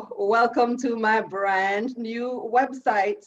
Hello, welcome to my brand new website.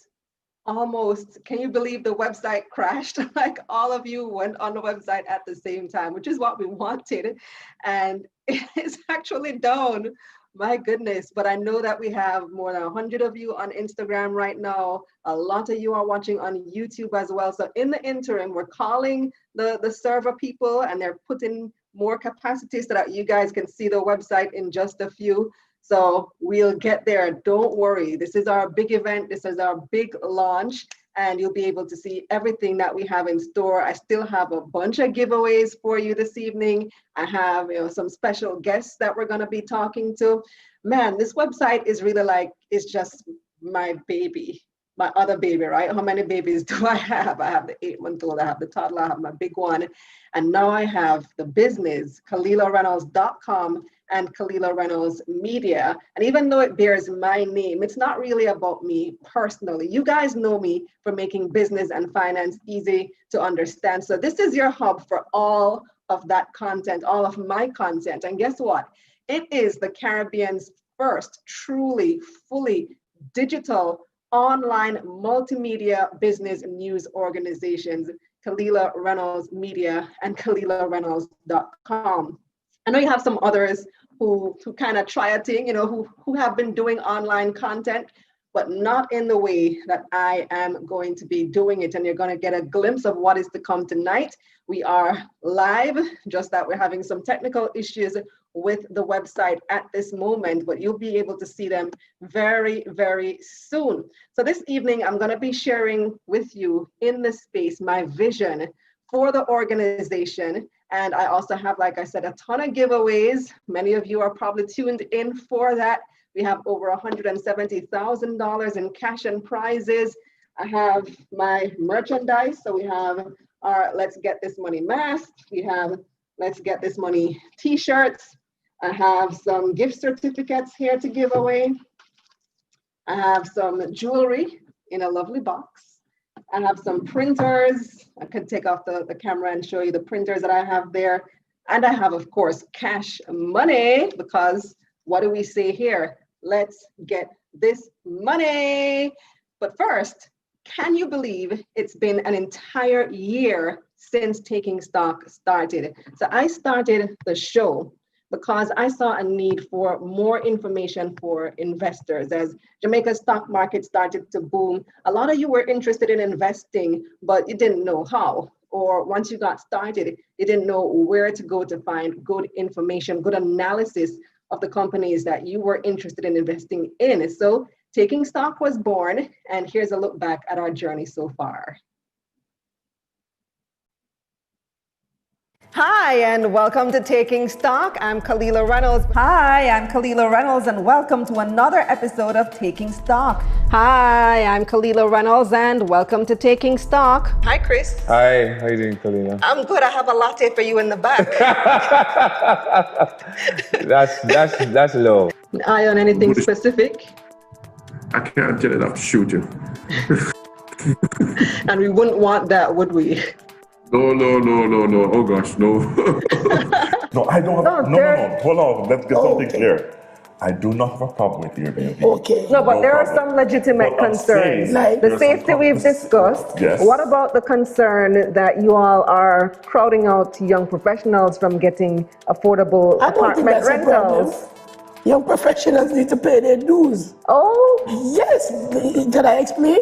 Almost, can you believe the website crashed? Like all of you went on the website at the same time, which is what we wanted. And it's actually down. My goodness, but I know that we have more than 100 of you on Instagram right now. A lot of you are watching on YouTube as well. So in the interim, we're calling the server people and they're putting more capacity so that you guys can see the website in just a few. So we'll get there. Don't worry. This is our big event. This is our big launch. And you'll be able to see everything that we have in store. I still have a bunch of giveaways for you this evening. I have some special guests that we're going to be talking to. Man, this website is really like, it's just my baby, my other baby, right? How many babies do I have? I have the 8-month-old, I have the toddler, I have my big one. And now I have the business, KalilaReynolds.com and Kalila Reynolds Media. And even though it bears my name, it's not really about me personally. You guys know me for making business and finance easy to understand. So this is your hub for all of that content, all of my content. And guess what? It is the Caribbean's first truly, fully digital online multimedia business news organizations, Kalila Reynolds Media and KalilaReynolds.com. I know you have some others who kind of try a thing, who have been doing online content, but not in the way that I am going to be doing it. And you're going to get a glimpse of what is to come tonight. We are live, just that we're having some technical issues with the website at this moment, but you'll be able to see them very, very soon. So this evening, I'm going to be sharing with you in this space my vision for the organization. And I also have, like I said, a ton of giveaways. Many of you are probably tuned in for that. We have over $170,000 in cash and prizes. I have my merchandise. So we have our Let's Get This Money mask. We have Let's Get This Money t-shirts. I have some gift certificates here to give away. I have some jewelry in a lovely box. I have some printers. I could take off the camera and show you the printers that I have there. And I have, of course, cash money, because what do we say here? Let's get this money. But first, can you believe it's been an entire year since Taking Stock started? So I started the show because I saw a need for more information for investors. As Jamaica's stock market started to boom, a lot of you were interested in investing, but you didn't know how. Or once you got started, you didn't know where to go to find good information, good analysis of the companies that you were interested in investing in. So Taking Stock was born, and here's a look back at our journey so far. Hi, and welcome to Taking Stock. I'm Kalila Reynolds. Hi, I'm Kalila Reynolds, and welcome to another episode of Taking Stock. Hi, I'm Kalila Reynolds, and welcome to Taking Stock. Hi, Chris. Hi, how you doing, Kalila? I'm good. I have a latte for you in the back. that's low. Eye on anything specific? I can't get it up to shoot you. And we wouldn't want that, would we? No. Oh gosh, no. No, I don't have. No. Hold on. Let's get something clear. I do not have a problem with Airbnb. Okay. No, but there are some legitimate concerns. Like the safety we've discussed. Yes. What about the concern that you all are crowding out young professionals from getting affordable apartment rentals? Young professionals need to pay their dues. Oh? Yes. Did I explain?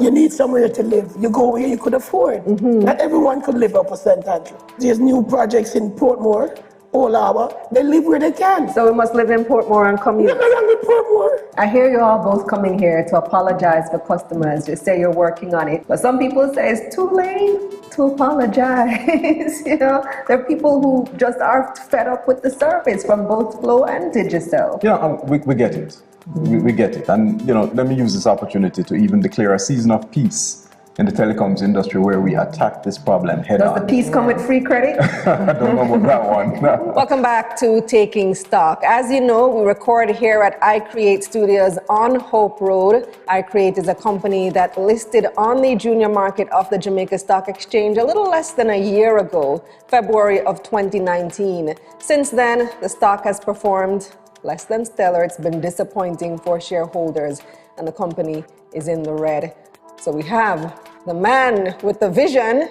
You need somewhere to live. You go where you could afford. Not everyone could live up a St. Andrew. There's new projects in Portmore, Olawa. They live where they can. So we must live in Portmore and commute. Nothing wrong with Portmore. I hear you all both coming here to apologize for customers. You say you're working on it. But some people say it's too late to apologize. There are people who just are fed up with the service from both Flow and Digicel. We get it. We get it. And, let me use this opportunity to even declare a season of peace in the telecoms industry where we attack this problem head on. Does the peace come with free credit? I don't know about that one. Welcome back to Taking Stock. As you know, we record here at iCreate Studios on Hope Road. iCreate is a company that listed on the junior market of the Jamaica Stock Exchange a little less than a year ago, February of 2019. Since then, the stock has performed less than stellar. It's been disappointing for shareholders, and the company is in the red. So we have the man with the vision.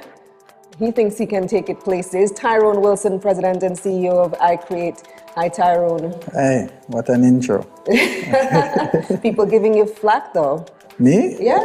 He thinks he can take it places. Tyrone Wilson, President and CEO of iCreate. Hi, Tyrone. Hey, what an intro. People giving you flack, though. Me? Yeah.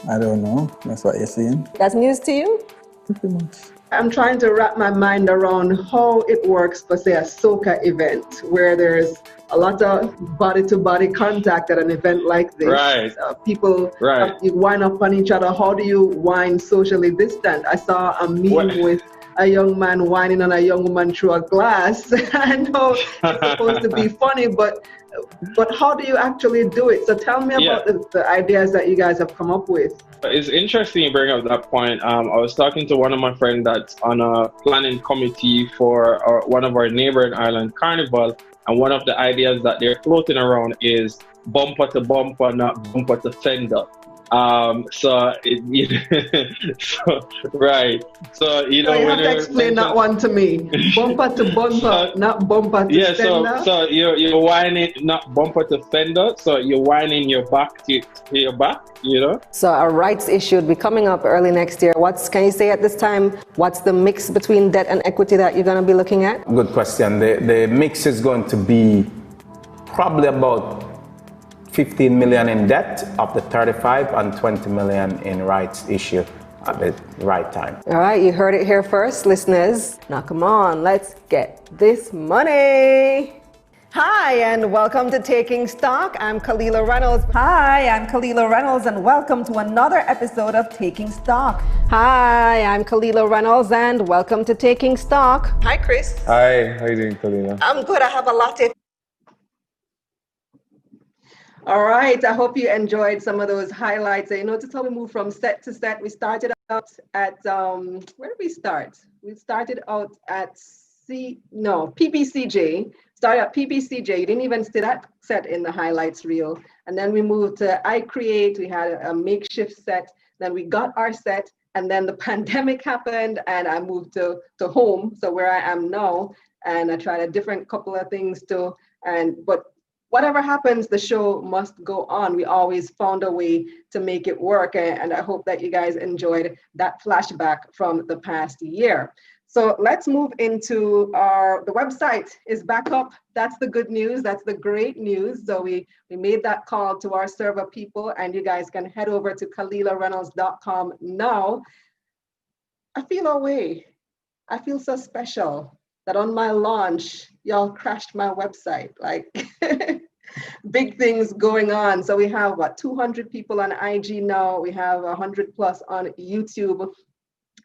I don't know. That's what you're saying. That's news to you? Pretty much. I'm trying to wrap my mind around how it works for, say, a soca event where there's a lot of body-to-body contact at an event like this. Right. People, Right. You wind up on each other. How do you wind socially distant? I saw a meme with a young man whining on a young woman through a glass. I know it's supposed to be funny, but how do you actually do it? So tell me about the ideas that you guys have come up with. It's interesting you bring up that point. I was talking to one of my friends that's on a planning committee for one of our neighboring island carnival, and one of the ideas that they're floating around is bumper to bumper, not bumper to fender. Right. So you know, you have to explain that one to me. Bumper to bumper, not bumper to fender. So you're whining, not bumper to fender. So you're whining your back to your back. You know. So a rights issue will be coming up early next year. Can you say at this time, what's the mix between debt and equity that you're going to be looking at? Good question. The mix is going to be probably about 15 million in debt up to 35 and 20 million in rights issue at the right time. All right, you heard it here first, listeners. Now come on, let's get this money. Hi, and welcome to Taking Stock. I'm Kalila Reynolds. Hi, I'm Kalila Reynolds, and welcome to another episode of Taking Stock. Hi, I'm Kalila Reynolds, and welcome to Taking Stock. Hi, Chris. Hi, how you doing, Kalila? I'm good. I have a latte. All right, I hope you enjoyed some of those highlights. You notice how we moved from set to set. We started out at, where did we start? We started out at PPCJ. Started at PPCJ. You didn't even see that set in the highlights reel. And then we moved to iCreate. We had a makeshift set. Then we got our set. And then the pandemic happened and I moved to home. So where I am now. And I tried a different couple of things too. But whatever happens, the show must go on. We always found a way to make it work. And I hope that you guys enjoyed that flashback from the past year. So let's move into the website is back up. That's the good news. That's the great news. So we made that call to our server people, and you guys can head over to KalilaReynolds.com now. I feel away. I feel so special that on my launch, y'all crashed my website. Like big things going on. So we have 200 people on IG now. We have 100 plus on YouTube.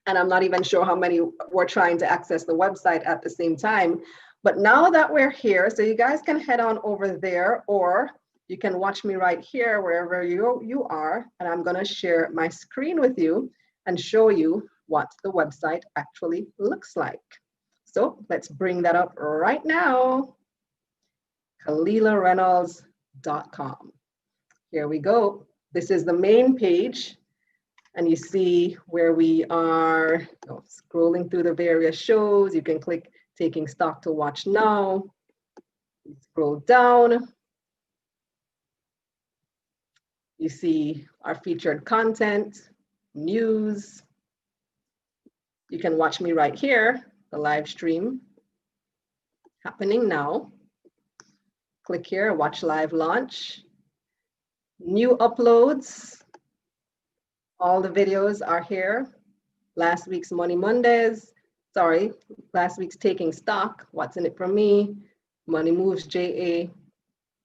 And I'm not even sure how many were trying to access the website at the same time. But now that we're here, so you guys can head on over there, or you can watch me right here, wherever you are. And I'm gonna share my screen with you and show you what the website actually looks like. So let's bring that up right now. KalilaReynolds.com. Here we go. This is the main page. And you see where we are scrolling through the various shows. You can click Taking Stock to watch now. You scroll down. You see our featured content, news. You can watch me right here, the live stream happening now. Click here, watch live launch. New uploads. All the videos are here. Last week's Money Mondays, last week's Taking Stock, What's in It for Me, Money Moves JA,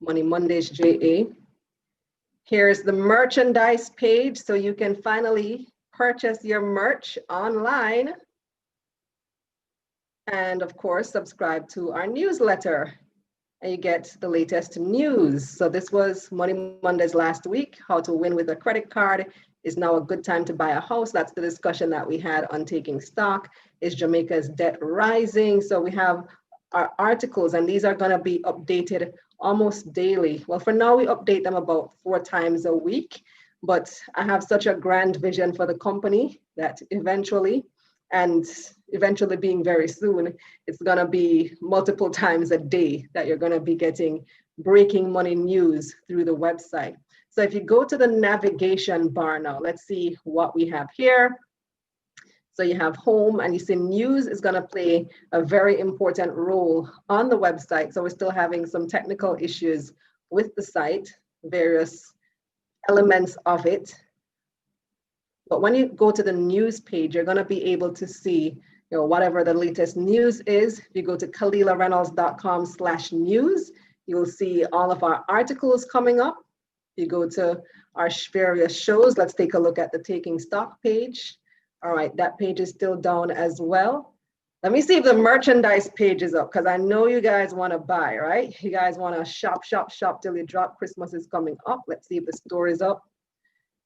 Money Mondays JA. Here's the merchandise page, so you can finally purchase your merch online. And of course, subscribe to our newsletter and you get the latest news. So this was Money Mondays last week, how to win with a credit card. Is now a good time to buy a house? That's the discussion that we had on Taking Stock. Is Jamaica's debt rising? So we have our articles, and these are going to be updated almost daily. Well, for now, we update them about 4 times a week, but I have such a grand vision for the company that eventually, and eventually being very soon, it's going to be multiple times a day that you're going to be getting breaking money news through the website. So if you go to the navigation bar now, let's see what we have here. So you have home, and you see news is going to play a very important role on the website. So we're still having some technical issues with the site, various elements of it. But when you go to the news page, you're going to be able to see, whatever the latest news is. If you go to KalilaReynolds.com/news, you'll see all of our articles coming up. If you go to our various shows, let's take a look at the Taking Stock page. All right, that page is still down as well. Let me see if the merchandise page is up, because I know you guys want to buy, right? You guys want to shop till you drop. Christmas is coming up. Let's see if the store is up.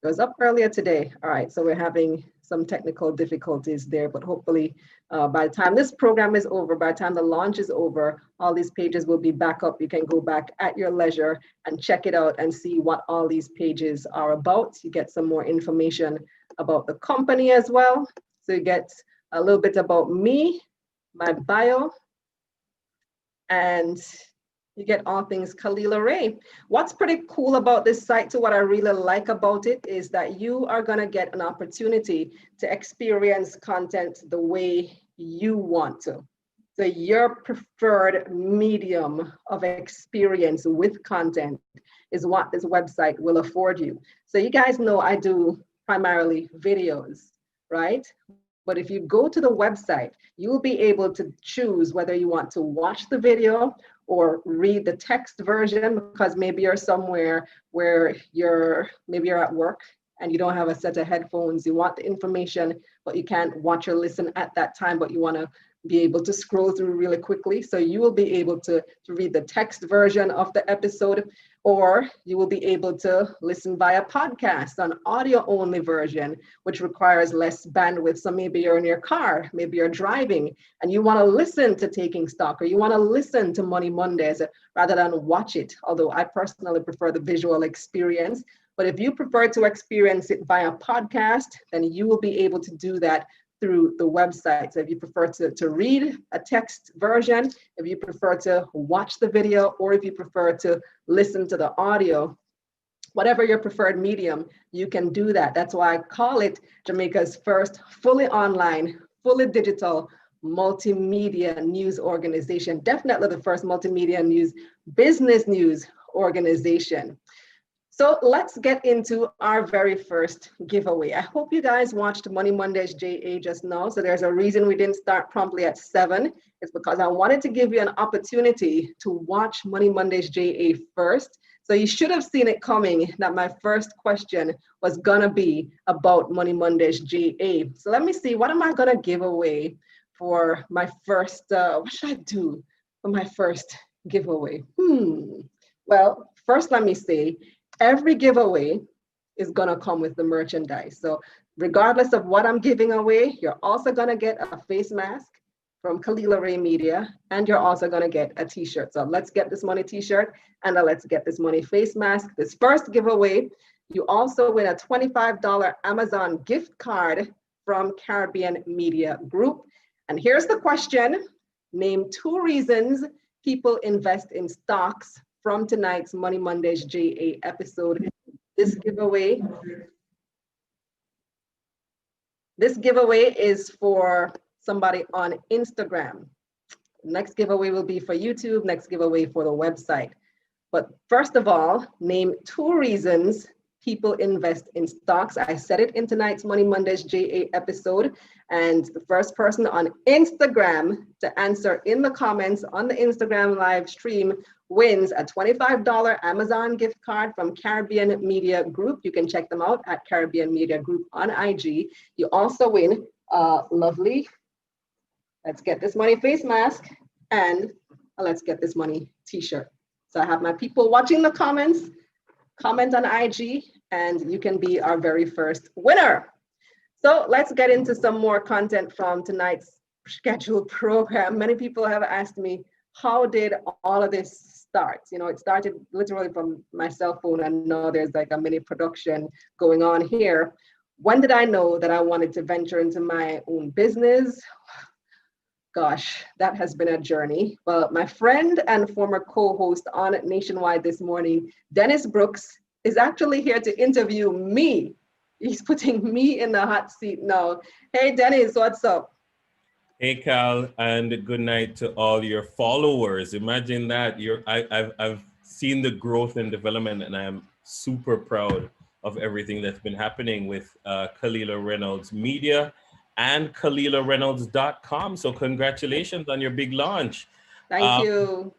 It was up earlier today. All right, so we're having some technical difficulties there, but hopefully by the time this program is over, by the time the launch is over, all these pages will be back up. You can go back at your leisure and check it out and see what all these pages are about. You get some more information about the company as well. So you get a little bit about me, my bio, and you get all things Kalila Ray. What's pretty cool about this site too, what I really like about it, is that you are gonna get an opportunity to experience content the way you want to. So your preferred medium of experience with content is what this website will afford you. So you guys know I do primarily videos, right? But if you go to the website, you'll be able to choose whether you want to watch the video or read the text version, because maybe you're somewhere where maybe you're at work and you don't have a set of headphones. You want the information, but you can't watch or listen at that time, but you want to be able to scroll through really quickly. So you will be able to read the text version of the episode, or you will be able to listen via podcast, an audio only version, which requires less bandwidth. So maybe you're in your car, maybe you're driving and you want to listen to Taking Stock, or you want to listen to Money Mondays rather than watch it. Although I personally prefer the visual experience. But if you prefer to experience it via podcast, then you will be able to do that through the website. So if you prefer to read a text version, if you prefer to watch the video, or if you prefer to listen to the audio, whatever your preferred medium, you can do that. That's why I call it Jamaica's first fully online, fully digital, multimedia news organization. Definitely the first multimedia news, business news organization. So let's get into our very first giveaway. I hope you guys watched Money Mondays JA just now. So there's a reason we didn't start promptly at 7. It's because I wanted to give you an opportunity to watch Money Mondays JA first. So you should have seen it coming that my first question was gonna be about Money Mondays JA. So let me see, what am I gonna give away for my first, what should I do for my first giveaway? Well, first let me say, every giveaway is gonna come with the merchandise. So regardless of what I'm giving away, you're also gonna get a face mask from Kalila Ray Media, and you're also gonna get a t-shirt. So let's get this money t-shirt and a let's get this money face mask. This first giveaway, you also win a $25 Amazon gift card from Caribbean Media Group. And here's the question: name 2 reasons people invest in stocks from tonight's Money Mondays JA episode. This giveaway is for somebody on Instagram. Next giveaway will be for YouTube, next giveaway for the website. But first of all, name 2 reasons people invest in stocks. I said it in tonight's Money Mondays JA episode, and the first person on Instagram to answer in the comments on the Instagram live stream wins a $25 Amazon gift card from Caribbean Media Group. You can check them out at Caribbean Media Group on IG. You also win a lovely Let's Get This Money face mask and a Let's Get This Money t-shirt. So I have my people watching the comments, comment on IG, and you can be our very first winner. So let's get into some more content from tonight's scheduled program. Many people have asked me, how did all of this start? You know, it started literally from my cell phone, and now there's like a mini production going on here. When did I know that I wanted to venture into my own business? Gosh, that has been a journey. Well, my friend and former co-host on Nationwide this morning, Dennis Brooks, is actually here to interview me. He's putting me in the hot seat now. Hey, Dennis, what's up? Hey, Cal, and good night to all your followers. Imagine that. I've seen the growth and development, and I'm super proud of everything that's been happening with Kalila Reynolds Media and KalilaReynolds.com. So congratulations on your big launch. Thank you.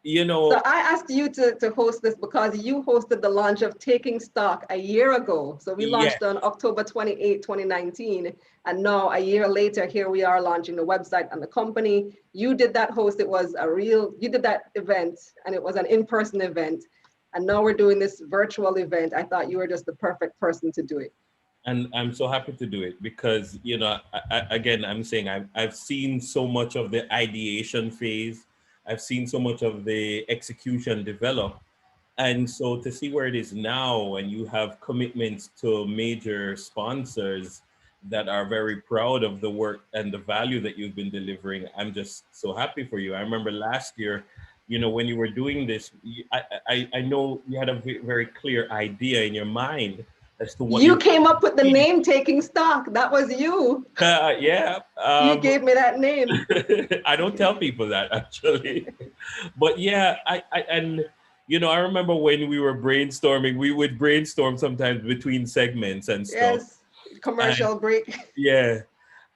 You know, so I asked you to host this because you hosted the launch of Taking Stock a year ago. So we launched on October 28, 2019. And now a year later, here we are launching the website and the company. You did that host. It was you did that event, and it was an in-person event. And now we're doing this virtual event. I thought you were just the perfect person to do it. And I'm so happy to do it because, you know, again, I'm saying I've seen so much of the ideation phase. I've seen so much of the execution develop. And so to see where it is now, and you have commitments to major sponsors that are very proud of the work and the value that you've been delivering, I'm just so happy for you. I remember last year, you know, when you were doing this, I know you had a very clear idea in your mind as to what you came up with the name Taking Stock. That was you. Yeah. You gave me that name. I don't tell people that, actually. But yeah, and you know, I remember when we were brainstorming, we would brainstorm sometimes between segments and stuff. Yes, commercial break. Yeah.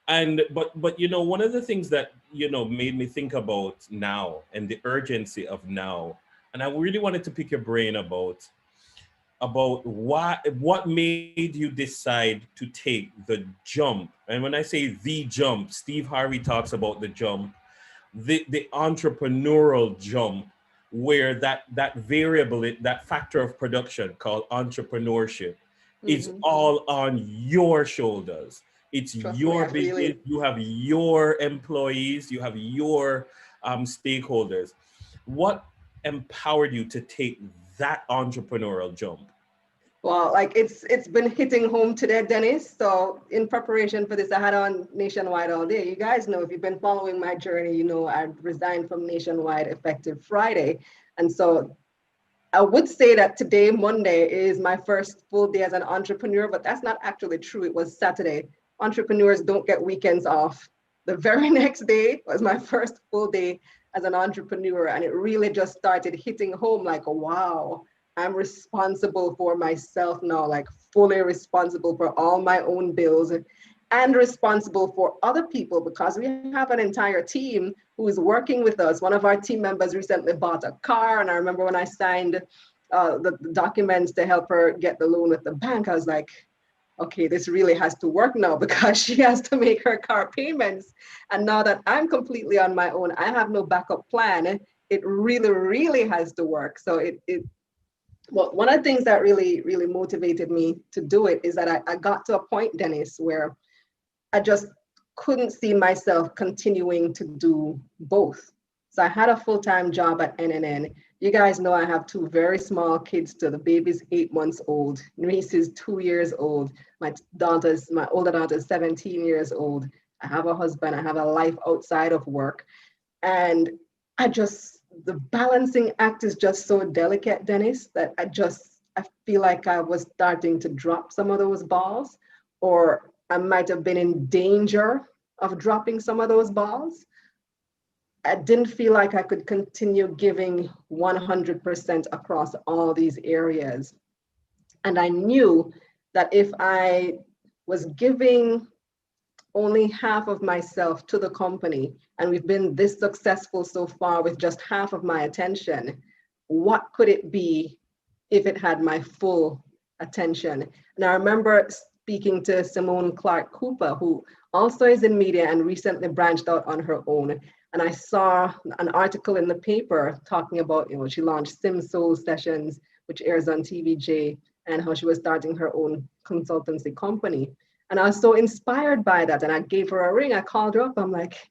And but you know, one of the things that, you know, made me think about now and the urgency of now, and I really wanted to pick your brain about what made you decide to take the jump. And when I say the jump, Steve Harvey talks about the jump, the entrepreneurial jump, where that variable, that factor of production called entrepreneurship is all on your shoulders. It's your business. You have your employees, you have your stakeholders. What empowered you to take that entrepreneurial jump? Well, like it's been hitting home today, Dennis. So in preparation for this, I had on Nationwide all day. You guys know, if you've been following my journey, you know I resigned from Nationwide effective Friday. And so I would say that today, Monday, is my first full day as an entrepreneur, but that's not actually true. It was Saturday. Entrepreneurs don't get weekends off. The very next day was my first full day as an entrepreneur. And it really just started hitting home like, wow, I'm responsible for myself now, like fully responsible for all my own bills and responsible for other people, because we have an entire team who is working with us. One of our team members recently bought a car. And I remember when I signed the documents to help her get the loan with the bank, I was like, okay, this really has to work now, because she has to make her car payments. And now that I'm completely on my own, I have no backup plan. It really, really has to work. So well, one of the things that really, really motivated me to do it is that I got to a point, Dennis, where I just couldn't see myself continuing to do both. So I had a full-time job at NNN. You guys know I have two very small kids still. The baby's 8 months old. Reese is 2 years old. My older daughter is 17 years old. I have a husband. I have a life outside of work. And the balancing act is just so delicate, Dennis, that I feel like I was starting to drop some of those balls, or I might have been in danger of dropping some of those balls. I didn't feel like I could continue giving 100% across all these areas. And I knew that if I was giving only half of myself to the company, and we've been this successful so far with just half of my attention, what could it be if it had my full attention? And I remember speaking to Simone Clark Cooper, who also is in media and recently branched out on her own. And I saw an article in the paper talking about, you know, she launched Sim Soul Sessions, which airs on TVJ, and how she was starting her own consultancy company. And I was so inspired by that. And I gave her a ring. I called her up. I'm like,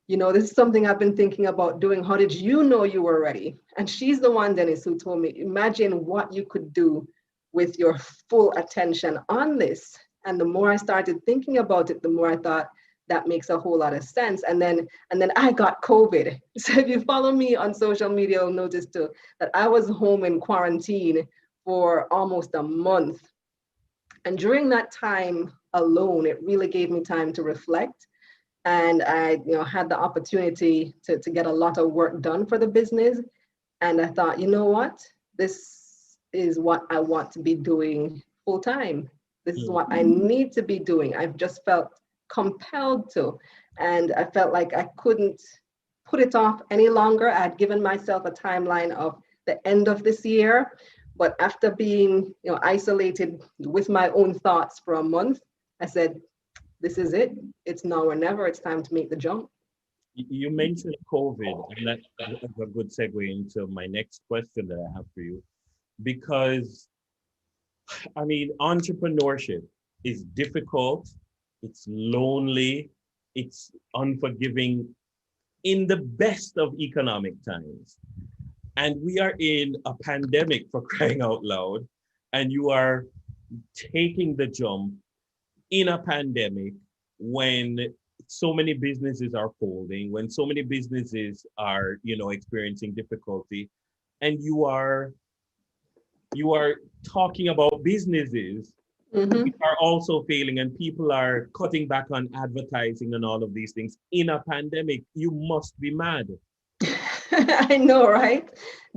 you know, this is something I've been thinking about doing. How did you know you were ready? And she's the one, Dennis, who told me, imagine what you could do with your full attention on this. And the more I started thinking about it, the more I thought, that makes a whole lot of sense. And then I got COVID. So if you follow me on social media, you'll notice too that I was home in quarantine for almost a month. And during that time alone, it really gave me time to reflect. And I, had the opportunity to get a lot of work done for the business. And I thought, you know what? This is what I want to be doing full time. This is what I need to be doing. I've just felt compelled to. And I felt like I couldn't put it off any longer. I had given myself a timeline of the end of this year. But after being, isolated with my own thoughts for a month, I said, this is it. It's now or never. It's time to make the jump. You mentioned COVID, and that's a good segue into my next question that I have for you. Because, entrepreneurship is difficult, it's lonely, it's unforgiving in the best of economic times. And we are in a pandemic, for crying out loud, and you are taking the jump in a pandemic when so many businesses are folding, when so many businesses are, experiencing difficulty, and you are talking about businesses which are also failing, and people are cutting back on advertising and all of these things in a pandemic. You must be mad. I know, right?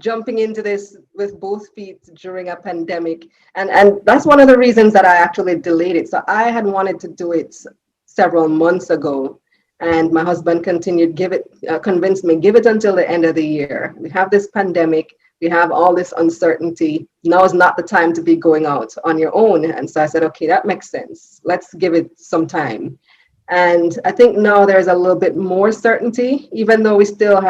Jumping into this with both feet during a pandemic. And that's one of the reasons that I actually delayed it. So I had wanted to do it several months ago. And my husband continued, convinced me, give it until the end of the year. We have this pandemic. We have all this uncertainty. Now is not the time to be going out on your own. And so I said, okay, that makes sense. Let's give it some time. And I think now there's a little bit more certainty, even though we don't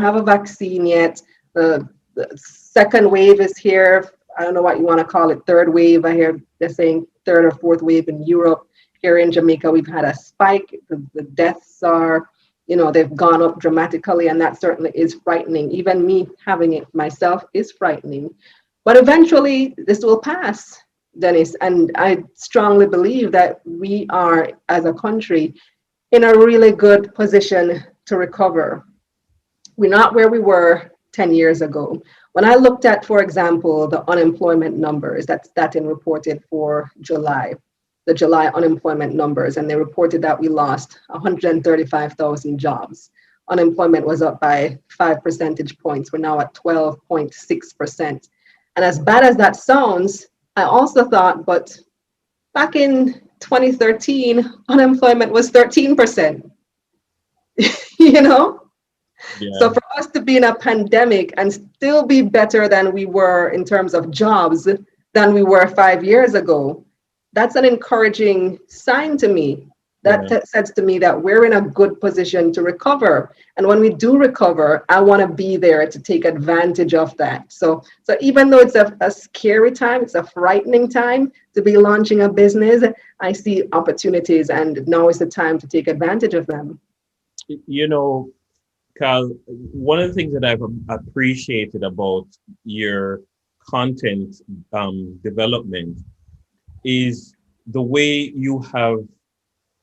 have a vaccine yet. The second wave is here. I don't know what you want to call it, third wave. I hear they're saying third or fourth wave in Europe. Here in Jamaica, we've had a spike. The deaths are, they've gone up dramatically, and that certainly is frightening. Even me having it myself is frightening. But eventually, this will pass, Dennis, and I strongly believe that we are, as a country, in a really good position to recover. We're not where we were 10 years ago. When I looked at, for example, the unemployment numbers that Statin reported for July, the July unemployment numbers, and they reported that we lost 135,000 jobs. Unemployment was up by 5 percentage points. We're now at 12.6%. And as bad as that sounds, I also thought, but back in 2013, unemployment was 13%. Yeah. So for us to be in a pandemic and still be better than we were in terms of jobs than we were 5 years ago, that's an encouraging sign to me. That says to me that we're in a good position to recover. And when we do recover, I want to be there to take advantage of that. So even though it's a scary time, it's a frightening time to be launching a business, I see opportunities, and now is the time to take advantage of them. Carl, one of the things that I've appreciated about your content development is the way you have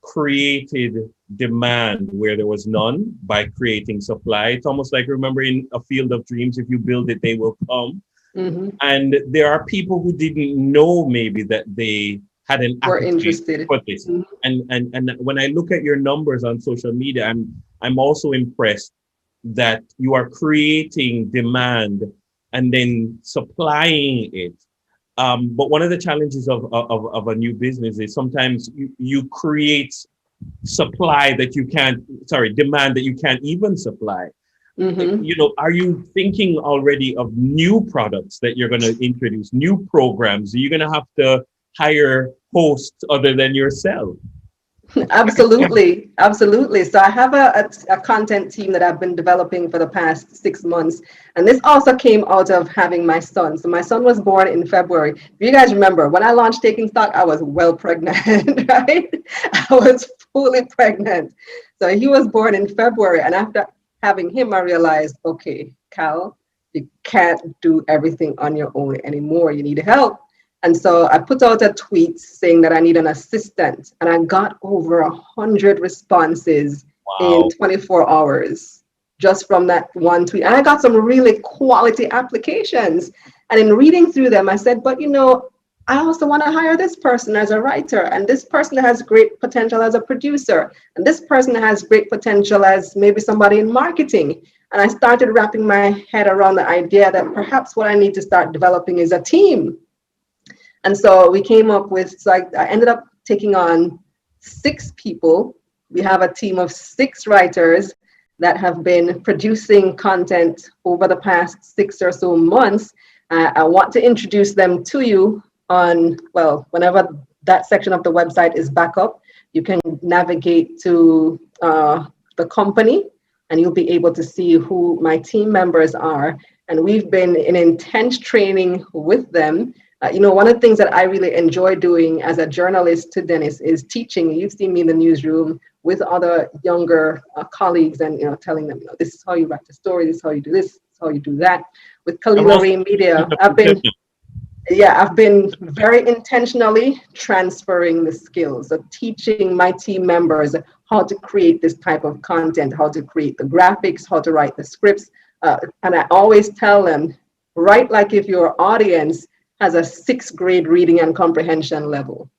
created demand where there was none by creating supply. It's almost like, remember, in A Field of Dreams, if you build it, they will come. Mm-hmm. And there are people who didn't know maybe that they had an interested for this. Mm-hmm. And when I look at your numbers on social media, I'm also impressed that you are creating demand and then supplying it. But one of the challenges of a new business is sometimes you create demand that you can't even supply. Mm-hmm. Are you thinking already of new products that you're going to introduce, new programs? Are you going to have to hire hosts other than yourself? Absolutely. So I have a content team that I've been developing for the past 6 months. And this also came out of having my son. So my son was born in February. If you guys remember, when I launched Taking Stock, I was well pregnant, right? I was fully pregnant. So he was born in February. And after having him, I realized, okay, Cal, you can't do everything on your own anymore. You need help. And so I put out a tweet saying that I need an assistant, and I got over 100 responses in 24 hours just from that one tweet. And I got some really quality applications. And in reading through them, I said, but I also want to hire this person as a writer, and this person has great potential as a producer, and this person has great potential as maybe somebody in marketing. And I started wrapping my head around the idea that perhaps what I need to start developing is a team. And so we came up with, I ended up taking on 6 people. We have a team of 6 writers that have been producing content over the past 6 or so months. I want to introduce them to you whenever that section of the website is back up. You can navigate to the company, and you'll be able to see who my team members are. And we've been in intense training with them. One of the things that I really enjoy doing as a journalist, to Dennis, is teaching. You've seen me in the newsroom with other younger colleagues and telling them, this is how you write the story, this is how you do this is how you do that. With Kalila Ray Media, I've been very intentionally transferring the skills of teaching my team members how to create this type of content, how to create the graphics, how to write the scripts. And I always tell them, write like if your audience has a 6th grade reading and comprehension level.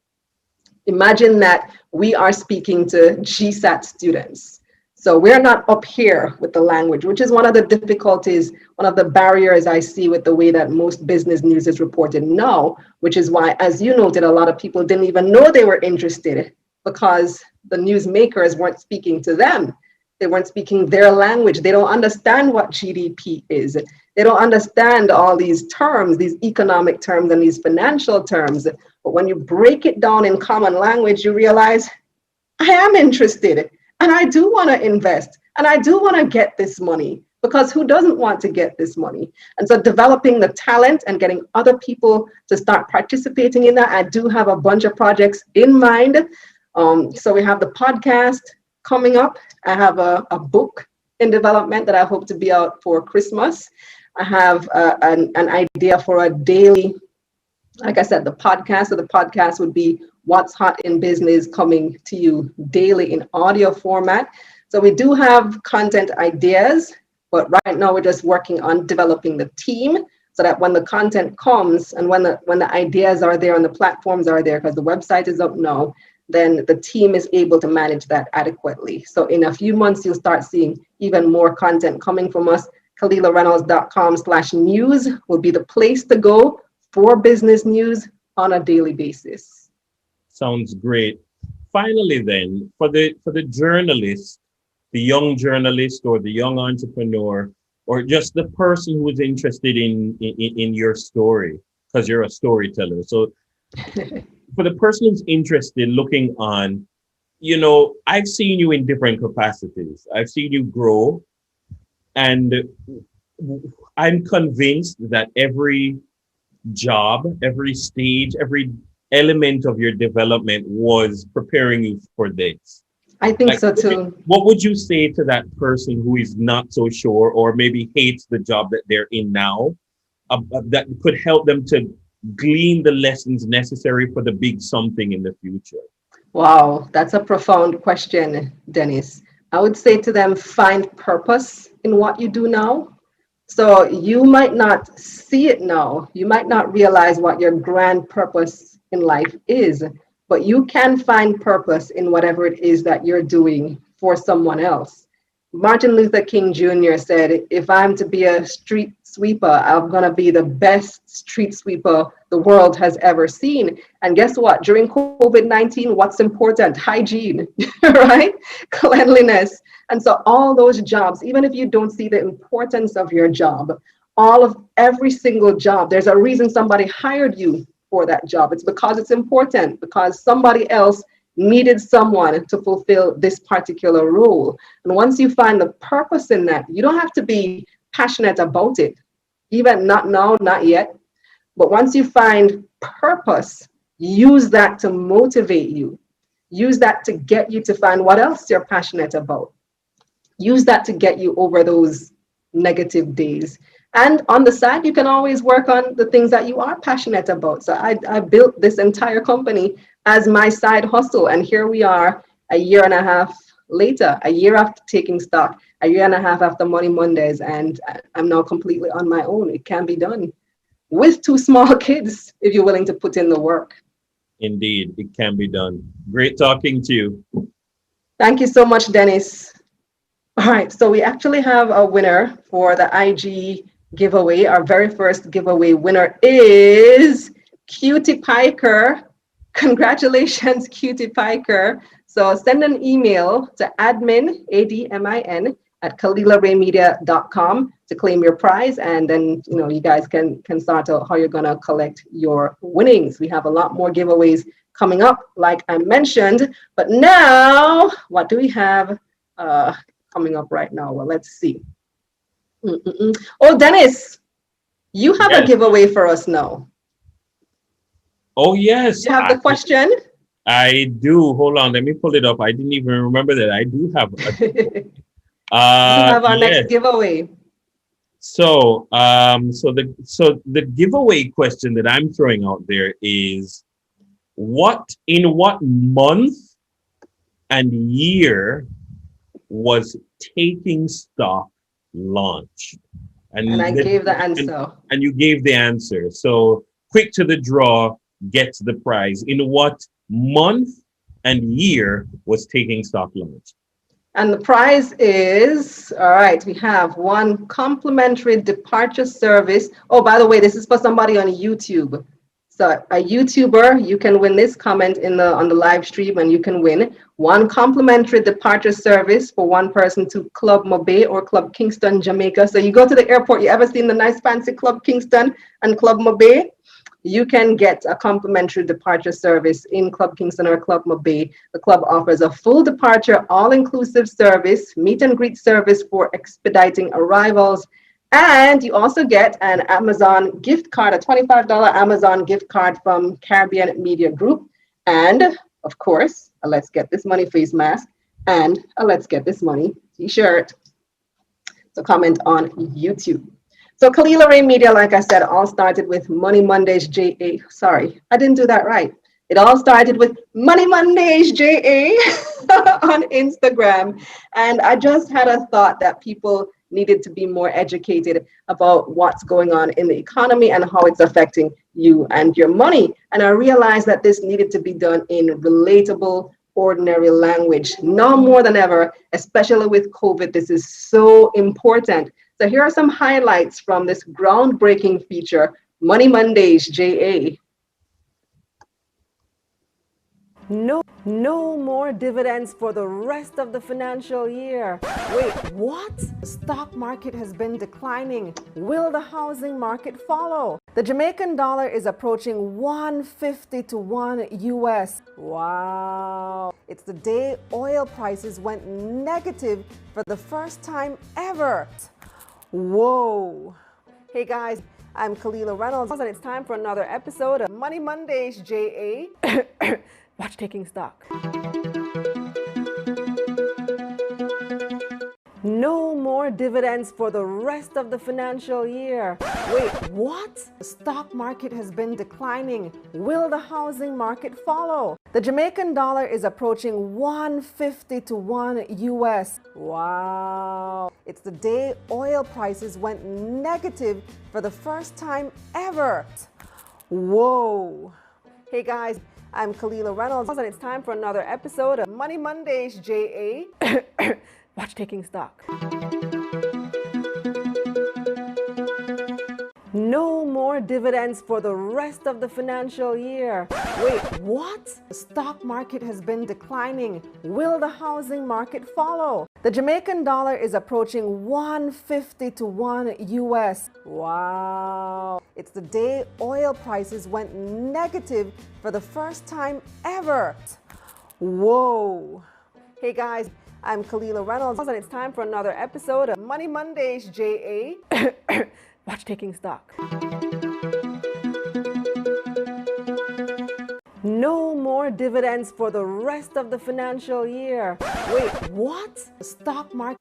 Imagine that we are speaking to GSAT students. So we're not up here with the language, which is one of the difficulties, one of the barriers I see with the way that most business news is reported now, which is why, as you noted, a lot of people didn't even know they were interested because the newsmakers weren't speaking to them. They weren't speaking their language. They don't understand what GDP is. They don't understand all these terms, these economic terms and these financial terms. But when you break it down in common language, you realize, I am interested and I do want to invest and I do want to get this money, because who doesn't want to get this money? And so developing the talent and getting other people to start participating in that, I do have a bunch of projects in mind. So we have the podcast coming up. I have a book in development that I hope to be out for Christmas. I have an idea for a daily, like I said, the podcast. So the podcast would be What's Hot in Business, coming to you daily in audio format. So we do have content ideas, but right now we're just working on developing the team so that when the content comes and when the ideas are there and the platforms are there, because the website is up now, then the team is able to manage that adequately. So in a few months, you'll start seeing even more content coming from us. KalilaReynolds.com/news will be the place to go for business news on a daily basis. Sounds great. Finally then, for the journalist, the young journalist or the young entrepreneur, or just the person who is interested in your story, because you're a storyteller. So for the person who's interested, looking on, I've seen you in different capacities. I've seen you grow, and I'm convinced that every job, every stage, every element of your development was preparing you for this. I think so too. What would you say to that person who is not so sure, or maybe hates the job that they're in now, that could help them to glean the lessons necessary for the big something in the future? Wow, that's a profound question, Dennis. I would say to them, find purpose in what you do now. So you might not see it now. You might not realize what your grand purpose in life is, but you can find purpose in whatever it is that you're doing for someone else. Martin Luther King Jr. said, if I'm to be a street sweeper, I'm going to be the best street sweeper the world has ever seen. And guess what? During COVID-19, what's important? Hygiene, right? Cleanliness. And so all those jobs, even if you don't see the importance of your job, every single job, there's a reason somebody hired you for that job. It's because it's important, because somebody else needed someone to fulfill this particular role. And once you find the purpose in that, you don't have to be passionate about it, even not now, not yet. But once you find purpose, use that to motivate you. Use that to get you to find what else you're passionate about. Use that to get you over those negative days. And on the side, you can always work on the things that you are passionate about. So I built this entire company as my side hustle. And here we are a year and a half later, a year after taking stock, a year and a half after Money Mondays, and I'm now completely on my own. It can be done with 2 small kids if you're willing to put in the work. Indeed, it can be done. Great talking to you. Thank you so much, Dennis. All right, so we actually have a winner for the IG giveaway. Our very first giveaway winner is Cutie Piker. Congratulations, Cutie Piker. So send an email to admin, ADMIN, at KalilaRayMedia.com to claim your prize, and then you guys can sort out how you're gonna collect your winnings. We have a lot more giveaways coming up, like I mentioned. But now, what do we have coming up right now? Well, let's see. Oh, Dennis, you have a giveaway for us now. Oh, yes. You have the question? I do. Hold on, let me pull it up. I didn't even remember that. I do have a you have our next giveaway. So, the giveaway question that I'm throwing out there is, in what month and year was Taking Stock launched? And I gave the answer. And you gave the answer. So, quick to the draw gets the prize. In what month and year was Taking Stock launched? And the prize is, all right, we have 1 complimentary departure service. Oh, by the way, this is for somebody on YouTube. So a YouTuber, you can win this. Comment on the live stream and you can win 1 complimentary departure service for 1 person to Club Mobay or Club Kingston, Jamaica. So you go to the airport, you ever seen the nice fancy Club Kingston and Club Mobay? You can get a complimentary departure service in Club Kingston or Club Mobay. The club offers a full departure, all-inclusive service, meet and greet service for expediting arrivals. And you also get an Amazon gift card, a $25 Amazon gift card from Caribbean Media Group. And of course, a Let's Get This Money face mask and a Let's Get This Money t-shirt. So comment on YouTube. So Kalila Ray Media, like I said, all started with Money Mondays JA. Sorry, I didn't do that right. It all started with Money Mondays JA on Instagram. And I just had a thought that people needed to be more educated about what's going on in the economy and how it's affecting you and your money. And I realized that this needed to be done in relatable, ordinary language, now more than ever, especially with COVID. This is so important. So here are some highlights from this groundbreaking feature, Money Mondays JA. No more dividends for the rest of the financial year. Wait, what? The stock market has been declining. Will the housing market follow? The Jamaican dollar is approaching 150 to 1 US. Wow. It's the day oil prices went negative for the first time ever. Whoa. Hey guys, I'm Kalila Reynolds, and it's time for another episode of Money Mondays JA. Watch Taking Stock. No more dividends for the rest of the financial year. Wait, what? The stock market has been declining. Will the housing market follow? The Jamaican dollar is approaching 150 to 1 US. Wow. It's the day oil prices went negative for the first time ever. Whoa. Hey guys, I'm Kalila Reynolds, and it's time for another episode of Money Mondays JA. Watch Taking Stock. No more dividends for the rest of the financial year. Wait, what? The stock market has been declining. Will the housing market follow? The Jamaican dollar is approaching 150 to 1 US. Wow. It's the day oil prices went negative for the first time ever. Whoa. Hey guys, I'm Kalila Reynolds, and it's time for another episode of Money Mondays JA. Watch Taking Stock. No more dividends for the rest of the financial year. Wait, what? The stock market.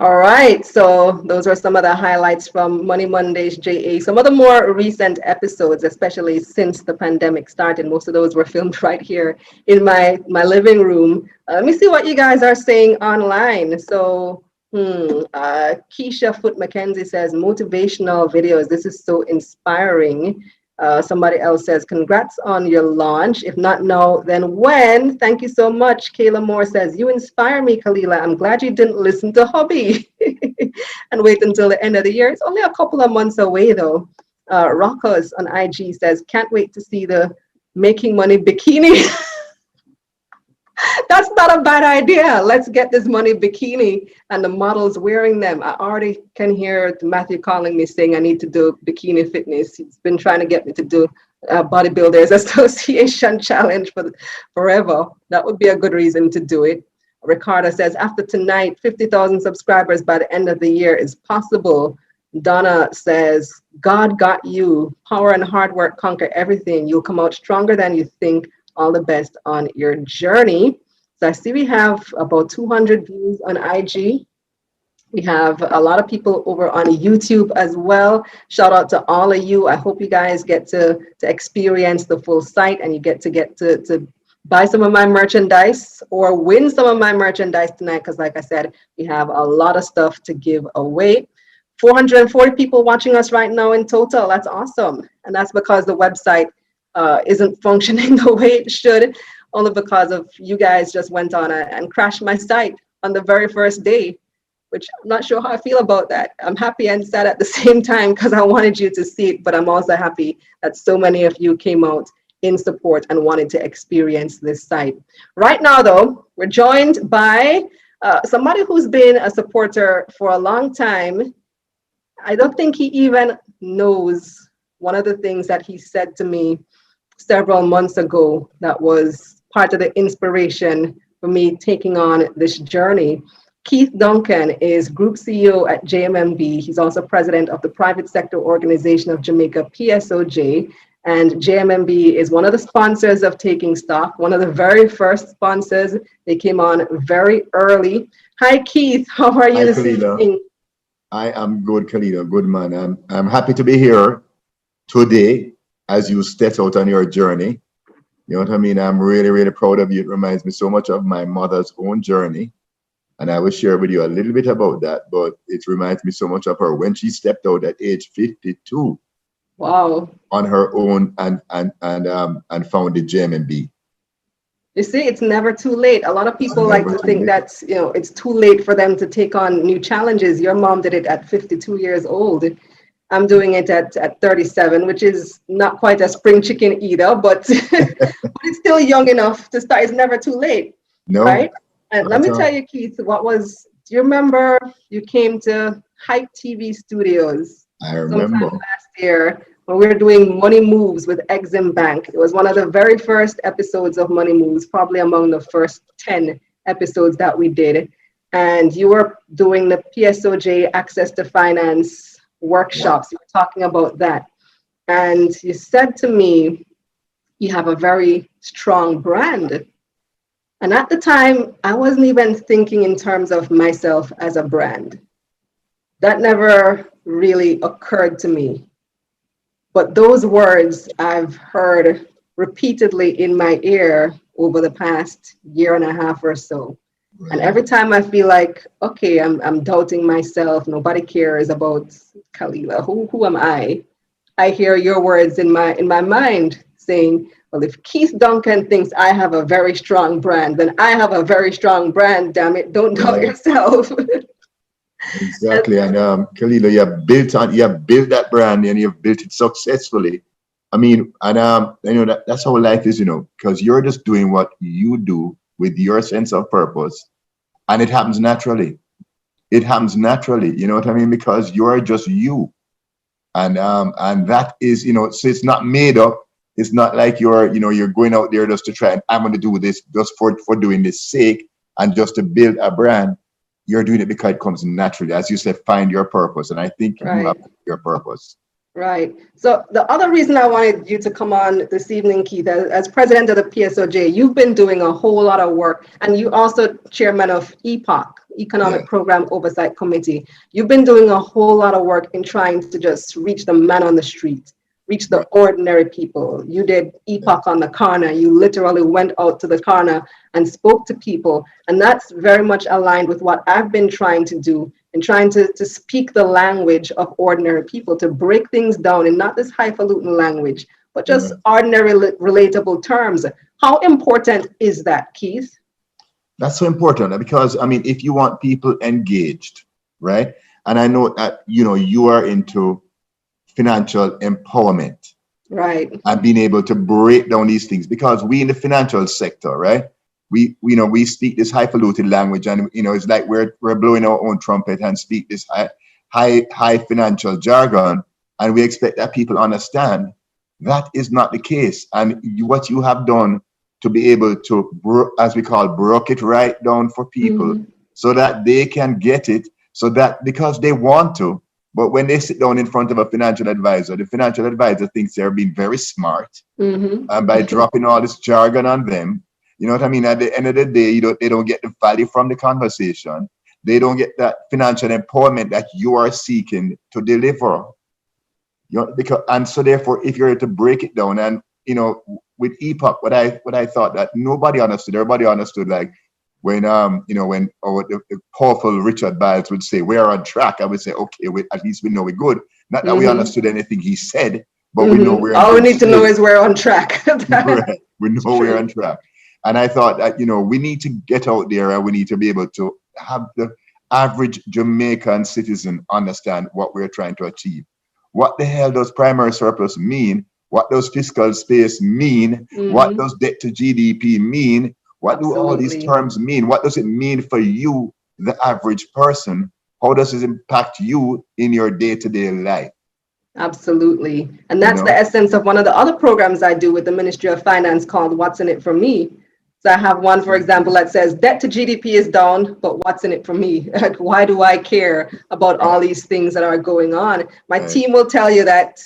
All right, so those are some of the highlights from Money Mondays JA. Some of the more recent episodes, especially since the pandemic started, most of those were filmed right here in my living room. Let me see what you guys are saying online. So Keisha Foot McKenzie says, motivational videos. This is so inspiring. Somebody else says, congrats on your launch. If not now, then when? Thank you so much. Kayla Moore says, you inspire me, Kalila. I'm glad you didn't listen to hubby and wait until the end of the year. It's only a couple of months away though. Rockers on IG says, can't wait to see the Making Money bikini. That's not a bad idea. Let's get this money bikini and the models wearing them. I already can hear Matthew calling me saying I need to do bikini fitness. He's been trying to get me to do Bodybuilders Association challenge for forever. That would be a good reason to do it. Ricardo says, after tonight, 50,000 subscribers by the end of the year is possible. Donna says, God got you. Power and hard work conquer everything. You'll come out stronger than you think. All the best on your journey. So I see we have about 200 views on IG. We have a lot of people over on YouTube as well. Shout out to all of you. I hope you guys get to experience the full site and you get to buy some of my merchandise or win some of my merchandise tonight, because like I said, we have a lot of stuff to give away. 440 people watching us right now in total. That's awesome. And that's because the website isn't functioning the way it should, only because of you guys just went on and crashed my site on the very first day, which I'm not sure how I feel about that. I'm happy and sad at the same time because I wanted you to see it, but I'm also happy that so many of you came out in support and wanted to experience this site. Right now though, we're joined by somebody who's been a supporter for a long time. I don't think he even knows one of the things that he said to me several months ago that was part of the inspiration for me taking on this journey. Keith Duncan is Group CEO at JMMB. He's also president of the Private Sector Organization of Jamaica, PSOJ. And JMMB is one of the sponsors of Taking Stock, one of the very first sponsors. They came on very early. Hi, Keith. How are you this evening? I am good, Kalila. Good, man. I'm happy to be here today as you step out on your journey. You know what I mean? I'm really, really proud of you. It reminds me so much of my mother's own journey. And I will share with you a little bit about that, but it reminds me so much of her when she stepped out at age 52. Wow. On her own and founded JMMB. You see, it's never too late. A lot of people like to think that, you know, it's too late for them to take on new challenges. Your mom did it at 52 years old. I'm doing it at 37, which is not quite a spring chicken either, but, but it's still young enough to start. It's never too late, no, right? And let me tell you, Keith, do you remember you came to Hype TV Studios? I remember. Last year when we were doing Money Moves with Exim Bank. It was one of the very first episodes of Money Moves, probably among the first 10 episodes that we did. And you were doing the PSOJ Access to Finance workshops. You were talking about that. And you said to me, you have a very strong brand. And at the time, I wasn't even thinking in terms of myself as a brand. That never really occurred to me. But those words I've heard repeatedly in my ear over the past year and a half or so. Right. And every time I feel like, okay, I'm doubting myself, nobody cares about Kalila, who am I? I hear your words in my mind saying, well, if Keith Duncan thinks I have a very strong brand, then I have a very strong brand, damn it, don't doubt yourself. Exactly. And Kalila, you have built that brand and you've built it successfully. I mean, and you know, that's how life is, you know, because you're just doing what you do with your sense of purpose, and it happens naturally. It happens naturally, you know what I mean? Because you're just you. And that is, you know, so it's not made up. It's not like you're going out there just to try and I'm going to do this just for doing this sake and just to build a brand. You're doing it because it comes naturally. As you said, find your purpose. And I think you have your purpose. Right. So the other reason I wanted you to come on this evening, Keith, as president of the PSOJ, you've been doing a whole lot of work, and you also chairman of EPOC, Economic Program Oversight Committee. You've been doing a whole lot of work in trying to just reach the man on the street, reach the ordinary people. You did EPOC on the corner. You literally went out to the corner and spoke to people. And that's very much aligned with what I've been trying to do and trying to speak the language of ordinary people, to break things down in not this highfalutin language, but just ordinary relatable terms. How important is that, Keith? That's so important because, I mean, if you want people engaged, right? And I know that, you know, you are into financial empowerment. Right. And being able to break down these things, because we in the financial sector, right? We speak this highfalutin language, and, you know, it's like we're blowing our own trumpet and speak this high financial jargon, and we expect that people understand. That is not the case. And what you have done to be able to, as we call, broke it right down for people so that they can get it, so that because they want to, but when they sit down in front of a financial advisor, the financial advisor thinks they're being very smart, and by dropping all this jargon on them, you know what I mean? At the end of the day, they don't get the value from the conversation. They don't get that financial empowerment that you are seeking to deliver. You know, and so therefore, if you're to break it down, and, you know, with EPOC, what I thought that nobody understood, everybody understood, like when the powerful Richard Biles would say, "We're on track," I would say, okay, at least we know we're good. Not that we understood anything he said, but we know we're on track. All we need to know is we're on track. Right. We know we're on track. And I thought that, you know, we need to get out there, and we need to be able to have the average Jamaican citizen understand what we're trying to achieve. What the hell does primary surplus mean? What does fiscal space mean? What does debt to GDP mean? What do all these terms mean? What does it mean for you, the average person? How does it impact you in your day-to-day life? Absolutely. And that's the essence of one of the other programs I do with the Ministry of Finance called What's in It for Me. So I have one, for example, that says debt to GDP is down, but what's in it for me? Why do I care about all these things that are going on? My team will tell you that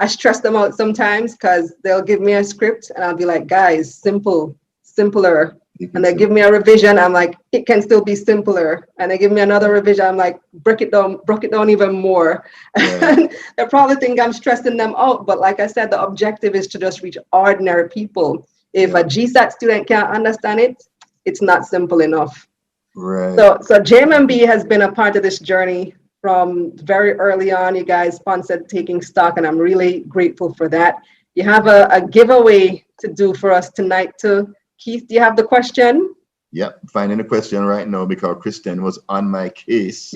I stress them out sometimes, because they'll give me a script and I'll be like, guys, simpler. And they give me a revision. I'm like, it can still be simpler. And they give me another revision. I'm like, break it down even more. Yeah. They probably think I'm stressing them out. But like I said, the objective is to just reach ordinary people. If a GSAT student can't understand it, it's not simple enough. Right. So JMMB has been a part of this journey from very early on. You guys sponsored Taking Stock, and I'm really grateful for that. You have a giveaway to do for us tonight too. Keith, do you have the question? Yep, finding the question right now because Kristen was on my case.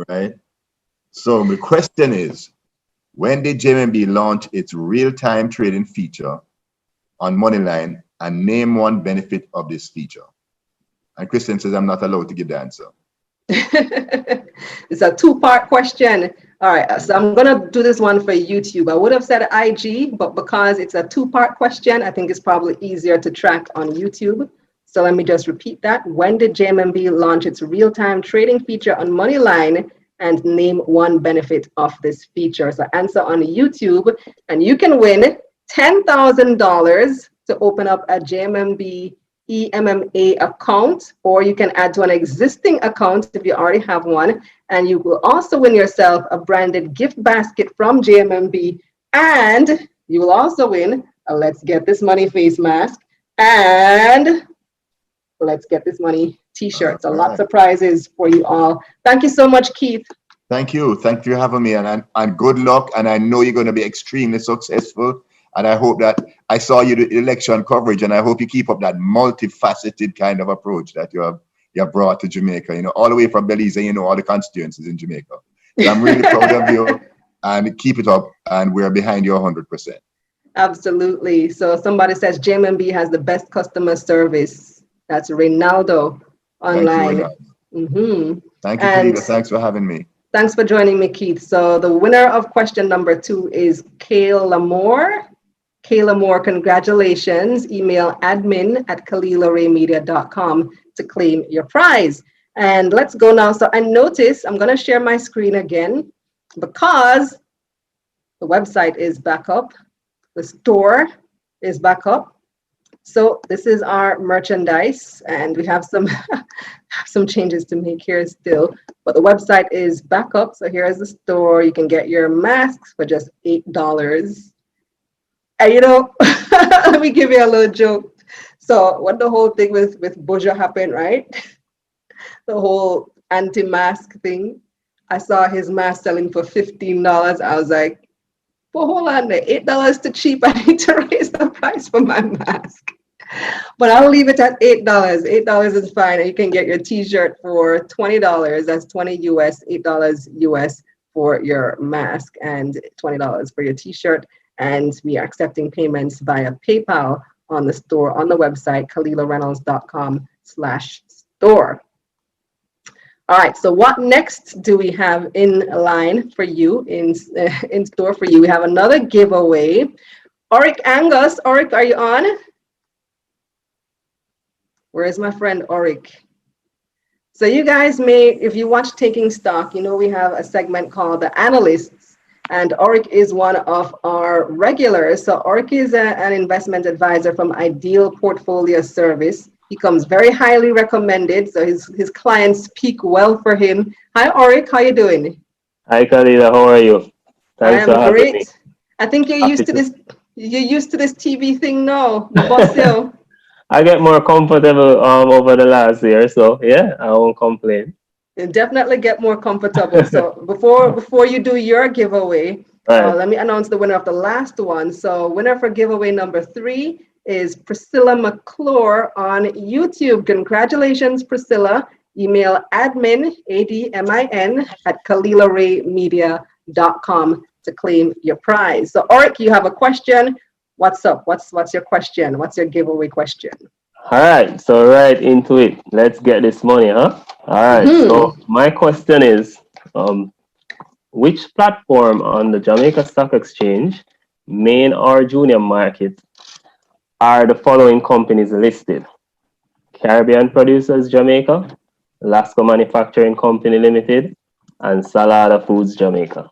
Right? So the question is, when did JMMB launch its real-time trading feature on Moneyline, and name one benefit of this feature? And Kristen says I'm not allowed to give the answer. It's a two-part question. All right, so I'm gonna do this one for YouTube. I would have said IG, but because it's a two-part question, I think it's probably easier to track on YouTube. So let me just repeat that. When did JMMB launch its real-time trading feature on Moneyline, and name one benefit of this feature? So answer on YouTube, and you can win $10,000 to open up a JMMB EMMA account, or you can add to an existing account if you already have one, and you will also win yourself a branded gift basket from JMMB, and you will also win a Let's Get This Money face mask and Let's Get This Money t-shirts. So lots of prizes for you all. Thank you so much, Keith. Thank you for having me, and good luck, and I know you're going to be extremely successful. And I hope that I saw you the election coverage, and I hope you keep up that multifaceted kind of approach that you have brought to Jamaica, you know, all the way from Belize, and you know, all the constituencies in Jamaica. So I'm really proud of you, and keep it up, and we're behind you 100%. Absolutely. So somebody says JMMB has the best customer service. That's Reynaldo online. Thank you, Kalila. Thanks for having me. Thanks for joining me, Keith. So the winner of question number 2 is Kayla Moore. Kayla Moore, congratulations. Email admin@KalilaRayMedia.com to claim your prize. And let's go now. So I notice I'm going to share my screen again because the website is back up. The store is back up. So this is our merchandise, and we have some some changes to make here still, but the website is back up. So here is the store. You can get your masks for just $8. And you know, let me give you a little joke. So when the whole thing with Buja happened, right? The whole anti-mask thing, I saw his mask selling for $15. I was like, well, hold on there, $8 too cheap. I need to raise the price for my mask. But I'll leave it at $8. $8 is fine. And you can get your t-shirt for $20. That's 20 US, $8 US for your mask, and $20 for your t-shirt. And we are accepting payments via PayPal on the store, on the website, KalilaReynolds.com/store. All right, so what next do we have in line for you, in store for you? We have another giveaway. Oric Angus, Oric, are you on? Where is my friend Oric? So you guys may, if you watch Taking Stock, you know we have a segment called The Analysts, and Oric is one of our regulars. So Oric is an investment advisor from Ideal Portfolio Service. He comes very highly recommended, so his clients speak well for him. Hi, Oric, how you doing? Hi, Kalila, how are you? Thanks for having great. me. I think you're used to this. You're used to this TV thing now. The boss you. I get more comfortable over the last year, so yeah, I won't complain. You definitely get more comfortable. So before you do your giveaway, let me announce the winner of the last one. So winner for giveaway number 3 is Priscilla McClure on YouTube. Congratulations, Priscilla. Email admin, ADMIN, at KalilaRayMedia.com to claim your prize. So Oric, you have a question. What's up? What's your question? What's your giveaway question? All right, so right into it. Let's get this money, huh? All right, so my question is, which platform on the Jamaica Stock Exchange, main or junior market, are the following companies listed? Caribbean Producers Jamaica, Lasco Manufacturing Company Limited, and Salada Foods Jamaica.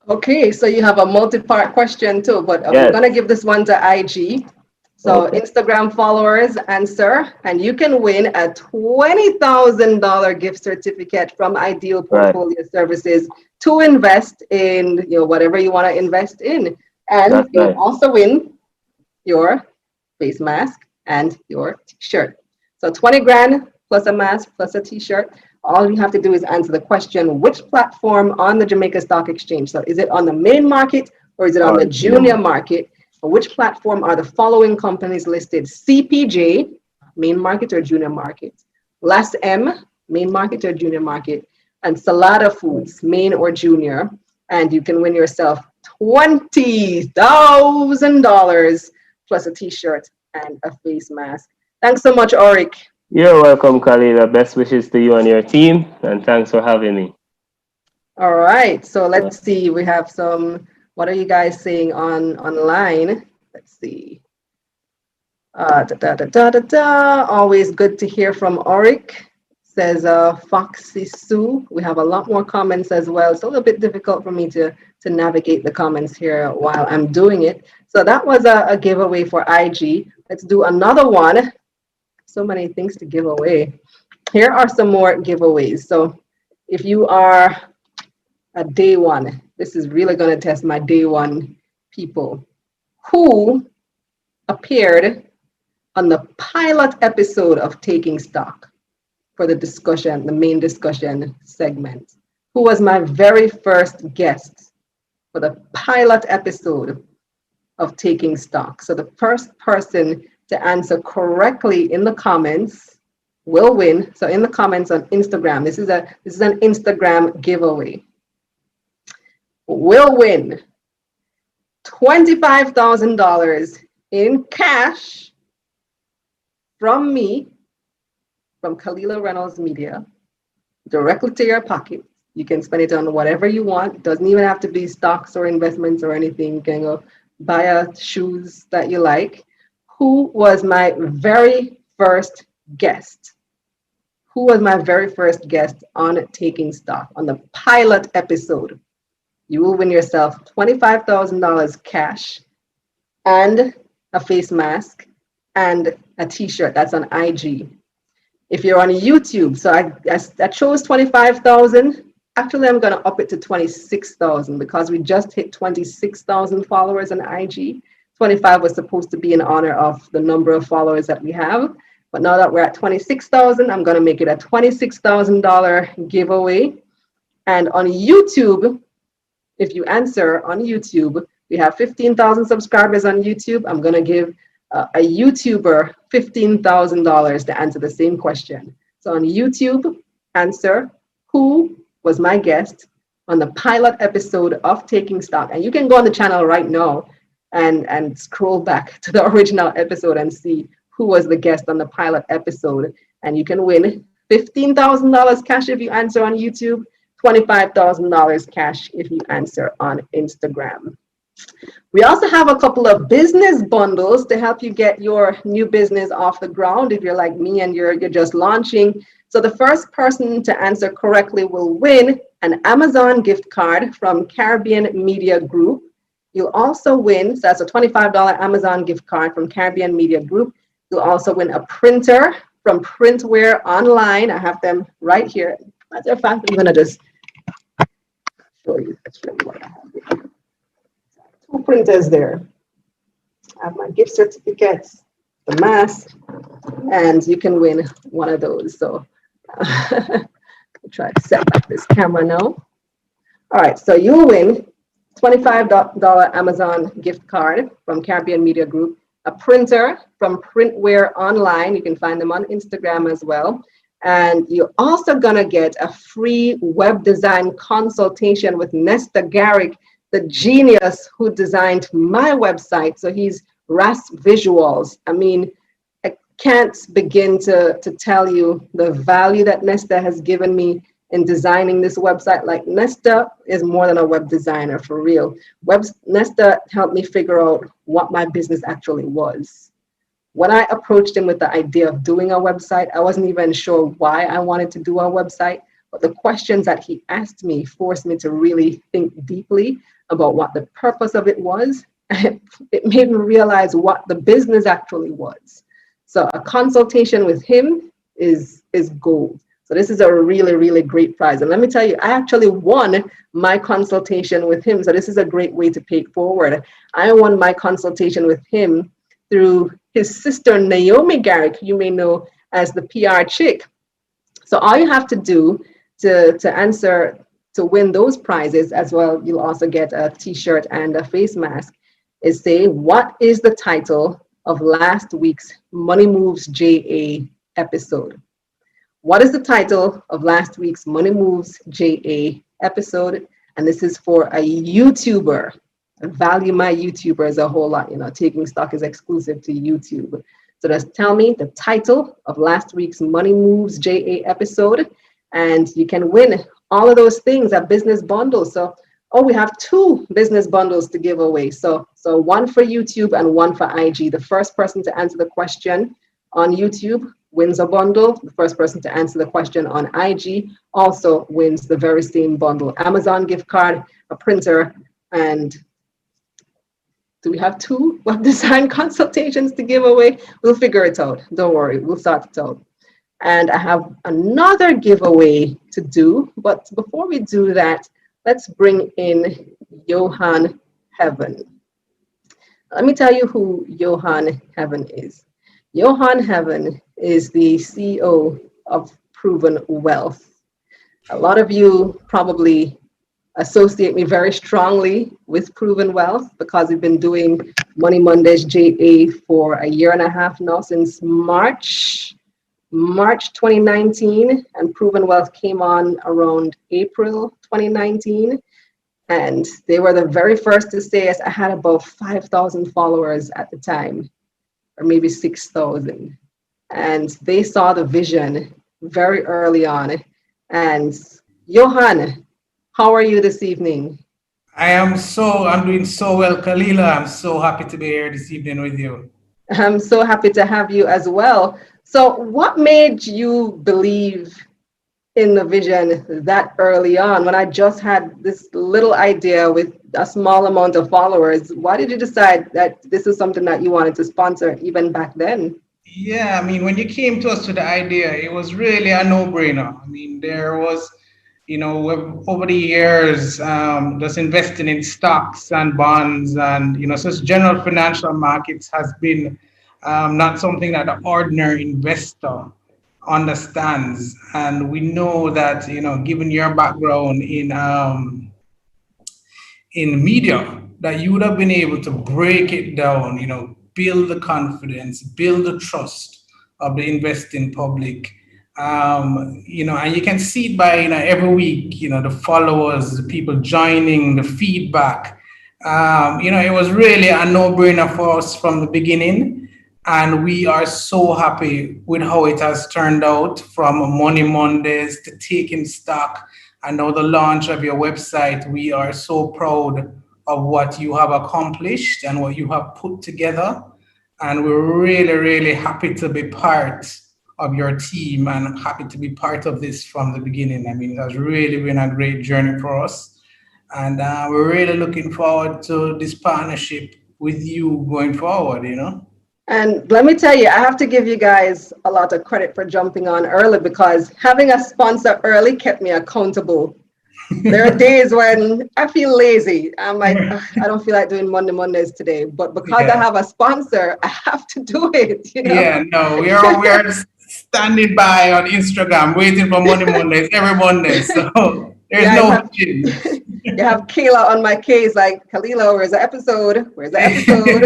Okay, so you have a multi-part question too, but we're gonna give this one to IG. So Instagram followers answer, and you can win a $20,000 gift certificate from Ideal Portfolio Services to invest in whatever you want to invest in, and you'll also win your face mask and your t-shirt. So 20 grand plus a mask plus a t-shirt. All you have to do is answer the question, which platform on the Jamaica Stock Exchange? So is it on the main market or is it on the junior market? For which platform are the following companies listed? CPJ, main market or junior market? Las M, main market or junior market? And Salada Foods, main or junior? And you can win yourself $20,000 plus a t-shirt and a face mask. Thanks so much, Oric. You're welcome, Kalila. Best wishes to you and your team, and thanks for having me. All right, so let's see. We have some. What are you guys saying online? Let's see. Always good to hear from Oric. Says Foxy Sue. We have a lot more comments as well. It's a little bit difficult for me to navigate the comments here while I'm doing it. So that was a giveaway for IG. Let's do another one. So many things to give away. Here are some more giveaways. So if you are a day one, this is really going to test my day one people who appeared on the pilot episode of Taking Stock for the discussion, the main discussion segment. Who was my very first guest for the pilot episode of Taking Stock? So the first person to answer correctly in the comments will win. So in the comments on Instagram, this is an Instagram giveaway. Will win $25,000 in cash from me, from Kalila Reynolds Media, directly to your pocket. You can spend it on whatever you want. It doesn't even have to be stocks or investments or anything. You can go buy shoes that you like. Who was my very first guest? Who was my very first guest on Taking Stock on the pilot episode? You will win yourself $25,000 cash and a face mask, and a t-shirt. That's on IG. If you're on YouTube, so I chose 25,000. Actually, I'm going to up it to 26,000 because we just hit 26,000 followers on IG. 25 was supposed to be in honor of the number of followers that we have. But now that we're at 26,000, I'm going to make it a $26,000 giveaway. And on YouTube, if you answer on YouTube, we have 15,000 subscribers on YouTube. I'm going to give a YouTuber $15,000 to answer the same question. So on YouTube, answer who was my guest on the pilot episode of Taking Stock. And you can go on the channel right now and scroll back to the original episode and see who was the guest on the pilot episode. And you can win $15,000 cash if you answer on YouTube, $25,000 cash if you answer on Instagram. We also have a couple of business bundles to help you get your new business off the ground if you're like me and you're just launching. So the first person to answer correctly will win an Amazon gift card from Caribbean Media Group. You'll also win, so that's a $25 Amazon gift card from Caribbean Media Group. You'll also win a printer from Printware Online. I have them right here. Matter of fact, I'm going to just show you what I have here. Two printers there. I have my gift certificates, the mask, and you can win one of those. So try to set back this camera now. All right, so you'll win $25 Amazon gift card from Caribbean Media Group, a printer from Printware Online. You can find them on Instagram as well. And you're also gonna get a free web design consultation with Nesta Garrick, the genius who designed my website. So he's RAS Visuals. I mean, I can't begin to tell you the value that Nesta has given me in designing this website. Like, Nesta is more than a web designer, for real. Nesta helped me figure out what my business actually was. When I approached him with the idea of doing a website, I wasn't even sure why I wanted to do a website, but the questions that he asked me forced me to really think deeply about what the purpose of it was. It made me realize what the business actually was. So a consultation with him is gold. So this is a really, really great prize. And let me tell you, I actually won my consultation with him. So this is a great way to pay it forward. I won my consultation with him through his sister, Naomi Garrick, you may know as the PR chick. So all you have to do to win those prizes as well, you'll also get a t-shirt and a face mask, is say, what is the title of last week's Money Moves JA episode? What is the title of last week's Money Moves JA episode? And this is for a YouTuber. I value my YouTubers a whole lot. You know, Taking Stock is exclusive to YouTube. So just tell me the title of last week's Money Moves JA episode, and you can win all of those things, a business bundle. So, we have 2 business bundles to give away. So one for YouTube and one for IG. The first person to answer the question on YouTube wins a bundle. The first person to answer the question on IG also wins the very same bundle. Amazon gift card, a printer, and do we have 2 web design consultations to give away? We'll figure it out. Don't worry, we'll sort it out. And I have another giveaway to do, but before we do that, let's bring in Johan Heaven. Let me tell you who Johan Heaven is. Johan Heaven is the CEO of Proven Wealth. A lot of you probably associate me very strongly with Proven Wealth because we've been doing Money Mondays JA for a year and a half now, since March 2019, and Proven Wealth came on around April 2019. And they were the very first to say it. I had about 5,000 followers at the time, or maybe 6,000. And they saw the vision very early on. And Johan, how are you this evening? I'm doing so well, Kalila. I'm so happy to be here this evening with you. I'm so happy to have you as well. So what made you believe in the vision that early on, when I just had this little idea with a small amount of followers. Why did you decide that this is something that you wanted to sponsor even back then? Yeah, I mean, when you came to us with the idea, it was really a no-brainer. I mean, there was, over the years, just investing in stocks and bonds and, such general financial markets has been not something that the ordinary investor understands. And we know that, given your background in media, that you would have been able to break it down, build the confidence, build the trust of the investing public. And you can see it by, every week, the followers, the people joining, the feedback. It was really a no-brainer for us from the beginning. And we are so happy with how it has turned out, from Money Mondays to Taking Stock, and now the launch of your website. We are so proud of what you have accomplished and what you have put together. And we're really, really happy to be part of your team and happy to be part of this from the beginning. I mean, it has really been a great journey for us. And we're really looking forward to this partnership with you going forward, And let me tell you, I have to give you guys a lot of credit for jumping on early, because having a sponsor early kept me accountable. There are days when I feel lazy. I'm like, I don't feel like doing Mondays today, but because I have a sponsor, I have to do it. Yeah, no, we are standing by on Instagram waiting for Mondays every Monday. So there's no change. You have Kayla on my case, like, Kalila, where's the episode? Where's the episode?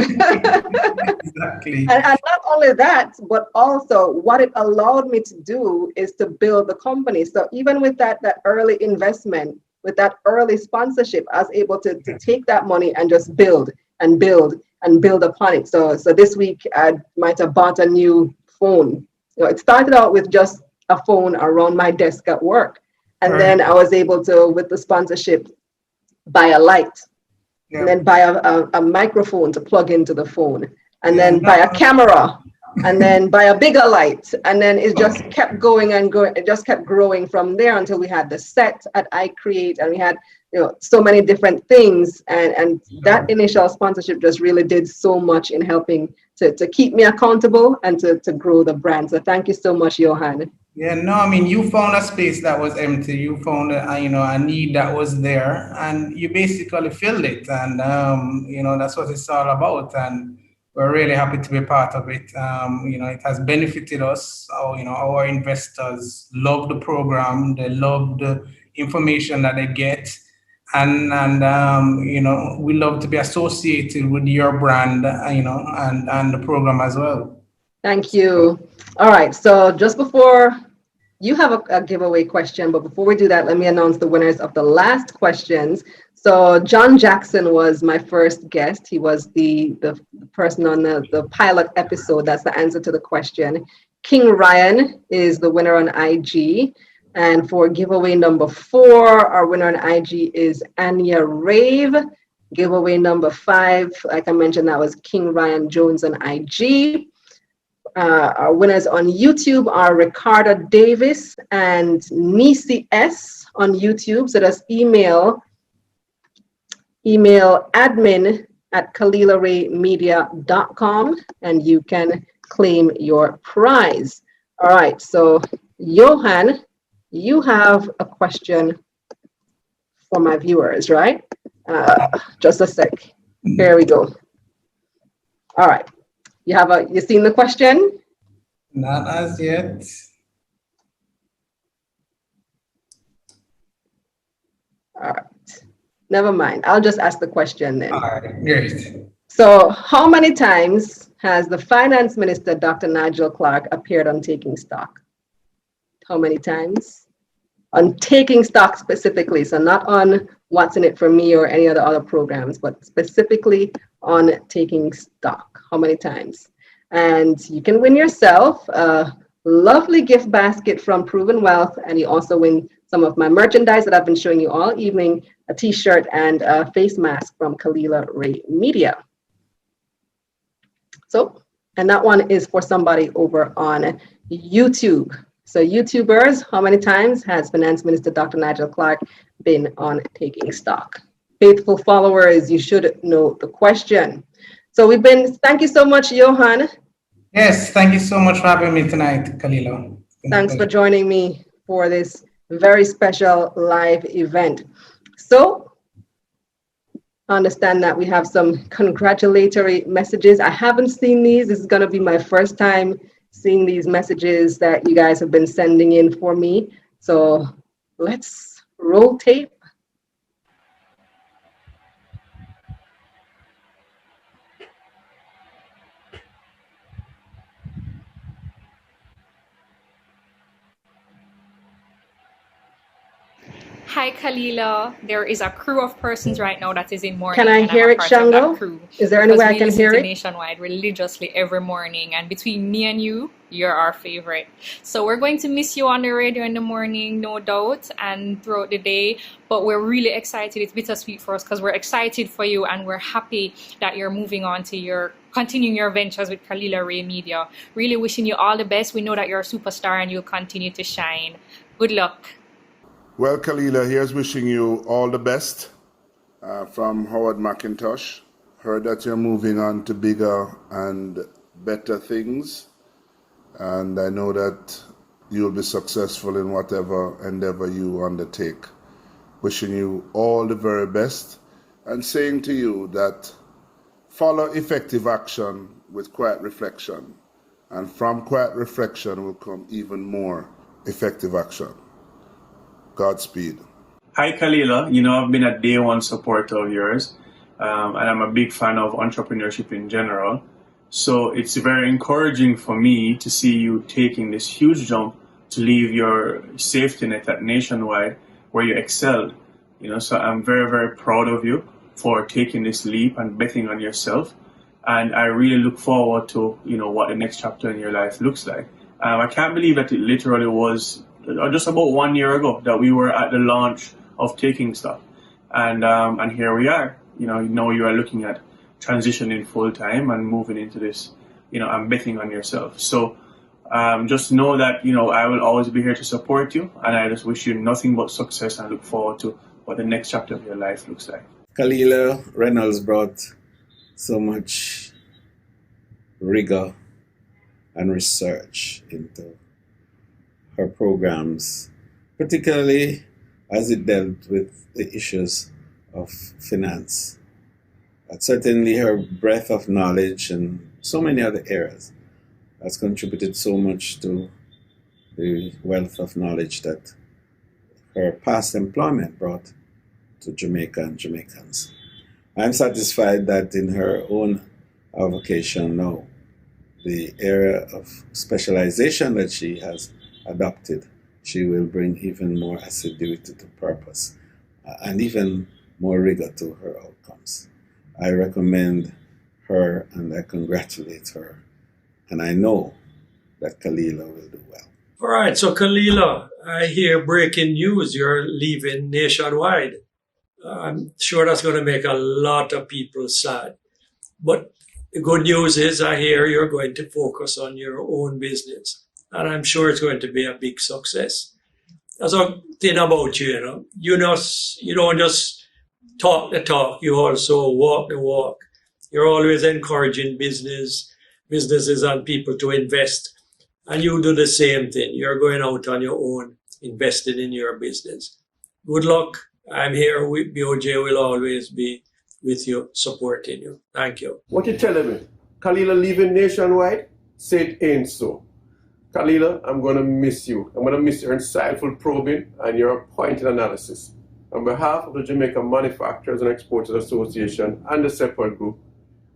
Exactly. And not only that, but also what it allowed me to do is to build the company. So even with that early investment, with that early sponsorship, I was able to take that money and just build and build and build upon it. So this week I might have bought a new phone. It started out with just a phone around my desk at work. And then I was able to, with the sponsorship, buy a light, and then buy a microphone to plug into the phone, and then buy a camera, and then buy a bigger light. And then it just kept going and going. It just kept growing from there until we had the set at iCreate, and we had so many different things. And that initial sponsorship just really did so much in helping to keep me accountable and to grow the brand. So thank you so much, Johan. Yeah, no, I mean, you found a space that was empty. You found a need that was there, and you basically filled it. And that's what it's all about. And we're really happy to be part of it. It has benefited us. Our investors love the program. They love the information that they get, and we love to be associated with your brand, and the program as well. Thank you. All right, so just before you have a giveaway question, but before we do that, let me announce the winners of the last questions. So John Jackson was my first guest. He was the person on the pilot episode. That's the answer to the question. King Ryan is the winner on IG. And for giveaway number 4, our winner on IG is Anya Rave. Giveaway number 5, like I mentioned, that was King Ryan Jones on IG. Our winners on YouTube are Ricardo Davis and Nisi S on YouTube. So that's email admin@KalilaRayMedia.com and you can claim your prize. All right, so Johan, you have a question for my viewers, right? Just a sec. Here we go. All right. You seen the question? Not as yet. All right. Never mind. I'll just ask the question then. All right, great. So how many times has the finance minister, Dr. Nigel Clark, appeared on Taking Stock? How many times? On Taking Stock specifically, so not on What's in It for Me or any other programs, but specifically on Taking Stock. How many times? And you can win yourself a lovely gift basket from Proven Wealth, and you also win some of my merchandise that I've been showing you all evening, a t-shirt and a face mask from Kalila Ray Media. So, and that one is for somebody over on YouTube. So YouTubers, how many times has Finance Minister Dr. Nigel Clark been on Taking Stock? faithful followers, you should know the question. So thank you so much, Johan. Yes, thank you so much for having me tonight, Kalila. Thanks for joining me for this very special live event. So, understand that we have some congratulatory messages. I haven't seen these. This is going to be my first time seeing these messages that you guys have been sending in for me. So, let's roll tape. Hi, Kalila. There is a crew of persons right now that is in mourning. Can I and hear I'm a it, part of that Shango? crew. Is there any way I Because we can listen hear to it? Nationwide religiously every morning, and between me and you, you're our favorite. So we're going to miss you on the radio in the morning, no doubt, and throughout the day. But we're really excited. It's bittersweet for us because we're excited for you, and we're happy that you're moving on to continuing your ventures with Kalila Ray Media. Really wishing you all the best. We know that you're a superstar and you'll continue to shine. Good luck. Well, Kalila, here's wishing you all the best from Howard McIntosh. Heard that you're moving on to bigger and better things, and I know that you'll be successful in whatever endeavor you undertake. Wishing you all the very best and saying to you that follow effective action with quiet reflection, and from quiet reflection will come even more effective action. Godspeed. Hi, Kalila. I've been a day one supporter of yours, and I'm a big fan of entrepreneurship in general. So it's very encouraging for me to see you taking this huge jump to leave your safety net at Nationwide, where you excelled. So I'm very, very proud of you for taking this leap and betting on yourself. And I really look forward to, what the next chapter in your life looks like. I can't believe that it literally was just about 1 year ago that we were at the launch of Taking Stock, and here we are. Now you are looking at transitioning full time and moving into this. I'm betting on yourself. So just know that I will always be here to support you, and I just wish you nothing but success and look forward to what the next chapter of your life looks like. Kalila Reynolds brought so much rigor and research into her programs, particularly as it dealt with the issues of finance. Certainly her breadth of knowledge and so many other areas has contributed so much to the wealth of knowledge that her past employment brought to Jamaica and Jamaicans. I'm satisfied that in her own avocation now, the area of specialization that she has adopted, she will bring even more assiduity to purpose and even more rigor to her outcomes. I recommend her and I congratulate her, and I know that Kalila will do well. All right, so Kalila, I hear breaking news, you're leaving Nationwide. I'm sure that's going to make a lot of people sad. But the good news is I hear you're going to focus on your own business, and I'm sure it's going to be a big success. That's one thing about you, you don't just talk the talk, you also walk the walk. You're always encouraging businesses and people to invest, and you do the same thing. You're going out on your own, investing in your business. Good luck. I'm here with BOJ, will always be with you, supporting you. Thank you. What you telling me? Kalila leaving Nationwide? Say it ain't so. Kalila, I'm going to miss you. I'm going to miss your insightful probing and your pointed analysis. On behalf of the Jamaica Manufacturers and Exporters Association and the Seppelt Group,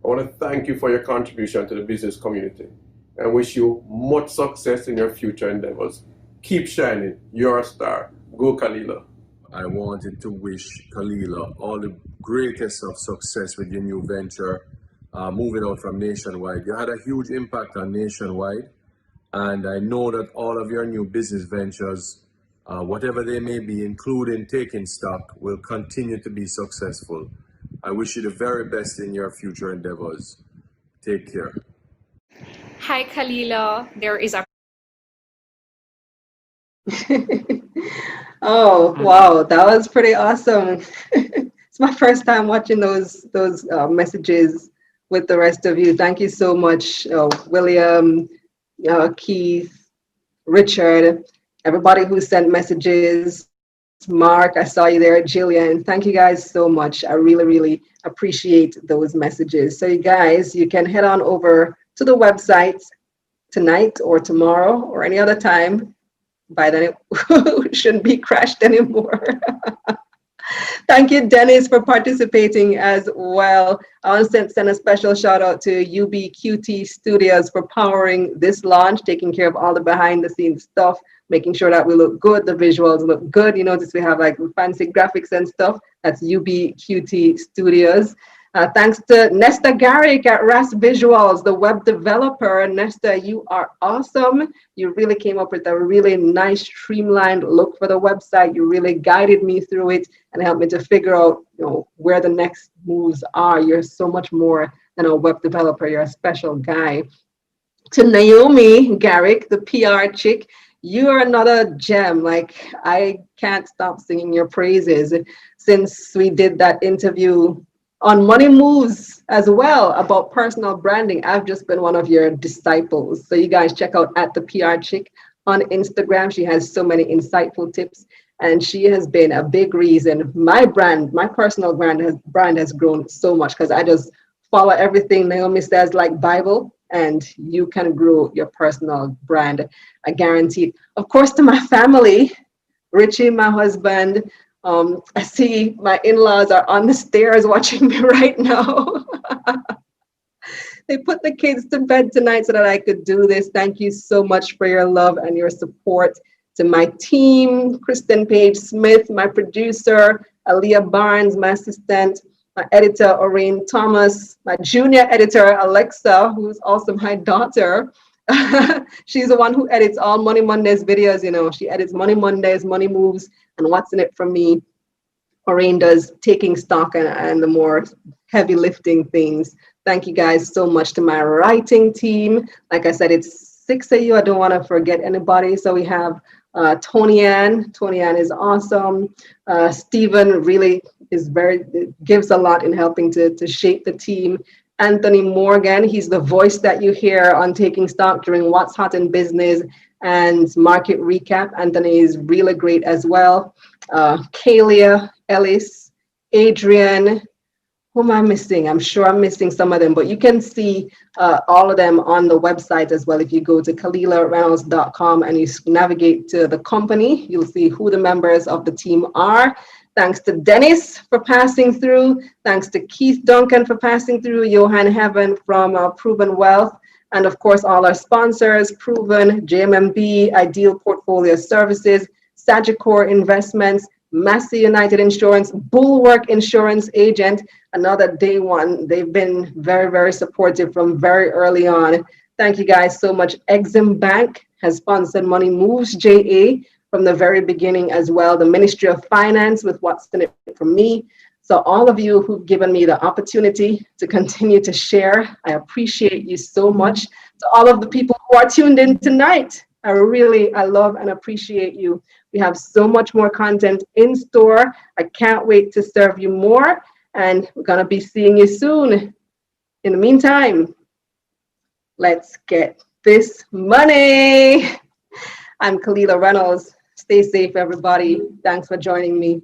I want to thank you for your contribution to the business community and wish you much success in your future endeavors. Keep shining. You're a star. Go, Kalila. I wanted to wish Kalila all the greatest of success with your new venture, moving out from Nationwide. You had a huge impact on Nationwide, and I know that all of your new business ventures, whatever they may be, including Taking Stock, will continue to be successful. I wish you the very best in your future endeavors. Take care. Hi, Kalila. There is a Oh, wow, that was pretty awesome. it's my first time watching those messages with the rest of you. Thank you so much, William, Keith, Richard, everybody who sent messages. Mark, I saw you there, Jillian. Thank you guys so much. I really, really appreciate those messages. So you guys, you can head on over to the website tonight or tomorrow or any other time. By then it shouldn't be crashed anymore. Thank you, Dennis, for participating as well. I want to send a special shout out to UBQT Studios for powering this launch, taking care of all the behind the scenes stuff, making sure that we look good, the visuals look good. You notice we have like fancy graphics and stuff. That's UBQT Studios. Thanks to Nesta Garrick at RAS Visuals, the web developer. Nesta, you are awesome. You really came up with a really nice streamlined look for the website. You really guided me through it and helped me to figure out, where the next moves are. You're so much more than a web developer. You're a special guy. To Naomi Garrick, the PR chick, you are another gem. Like, I can't stop singing your praises since we did that interview on Money Moves as well about personal branding. I've just been one of your disciples. So you guys check out at the PR chick on Instagram. She has so many insightful tips, and she has been a big reason my personal brand has grown so much, because I just follow everything Naomi says like Bible, and you can grow your personal brand. I guarantee it. Of course, to my family, Richie, my husband. I see my in-laws are on the stairs watching me right now. They put the kids to bed tonight so that I could do this. Thank you so much for your love and your support. To my team, Kristen Page Smith, my producer, Aaliyah Barnes, my assistant, my editor, Oreen Thomas, my junior editor, Alexa, who's also my daughter. She's the one who edits all Money Mondays videos. She edits Money Mondays, Money Moves, and What's in It for Me. Oreen does taking stock and the more heavy lifting things. Thank you guys so much. To my writing team. Like I said, it's 6 of you. I don't want to forget anybody. So we have Tony Ann. Tony Ann is awesome. Stephen really gives a lot in helping to shape the team. Anthony Morgan, he's the voice that you hear on Taking Stock during What's Hot in Business and Market Recap. Anthony is really great as well. Kalia Ellis, Adrian, who am I missing? I'm sure I'm missing some of them, but you can see all of them on the website as well. If you go to KalilaReynolds.com and you navigate to the company, you'll see who the members of the team are. Thanks to Dennis for passing through. Thanks to Keith Duncan for passing through. Johan Heaven from Proven Wealth. And of course, all our sponsors, Proven, JMMB, Ideal Portfolio Services, Sagicor Investments, Massey United Insurance, Bulwark Insurance Agent, another day one. They've been very, very supportive from very early on. Thank you guys so much. Exim Bank has sponsored Money Moves, JA, from the very beginning as well. The Ministry of Finance with What's in It for Me. So all of you who've given me the opportunity to continue to share, I appreciate you so much. To all of the people who are tuned in tonight, I love and appreciate you. We have so much more content in store. I can't wait to serve you more, and we're gonna be seeing you soon. In the meantime, let's get this money. I'm Kalila Reynolds. Stay safe, everybody. Thanks for joining me.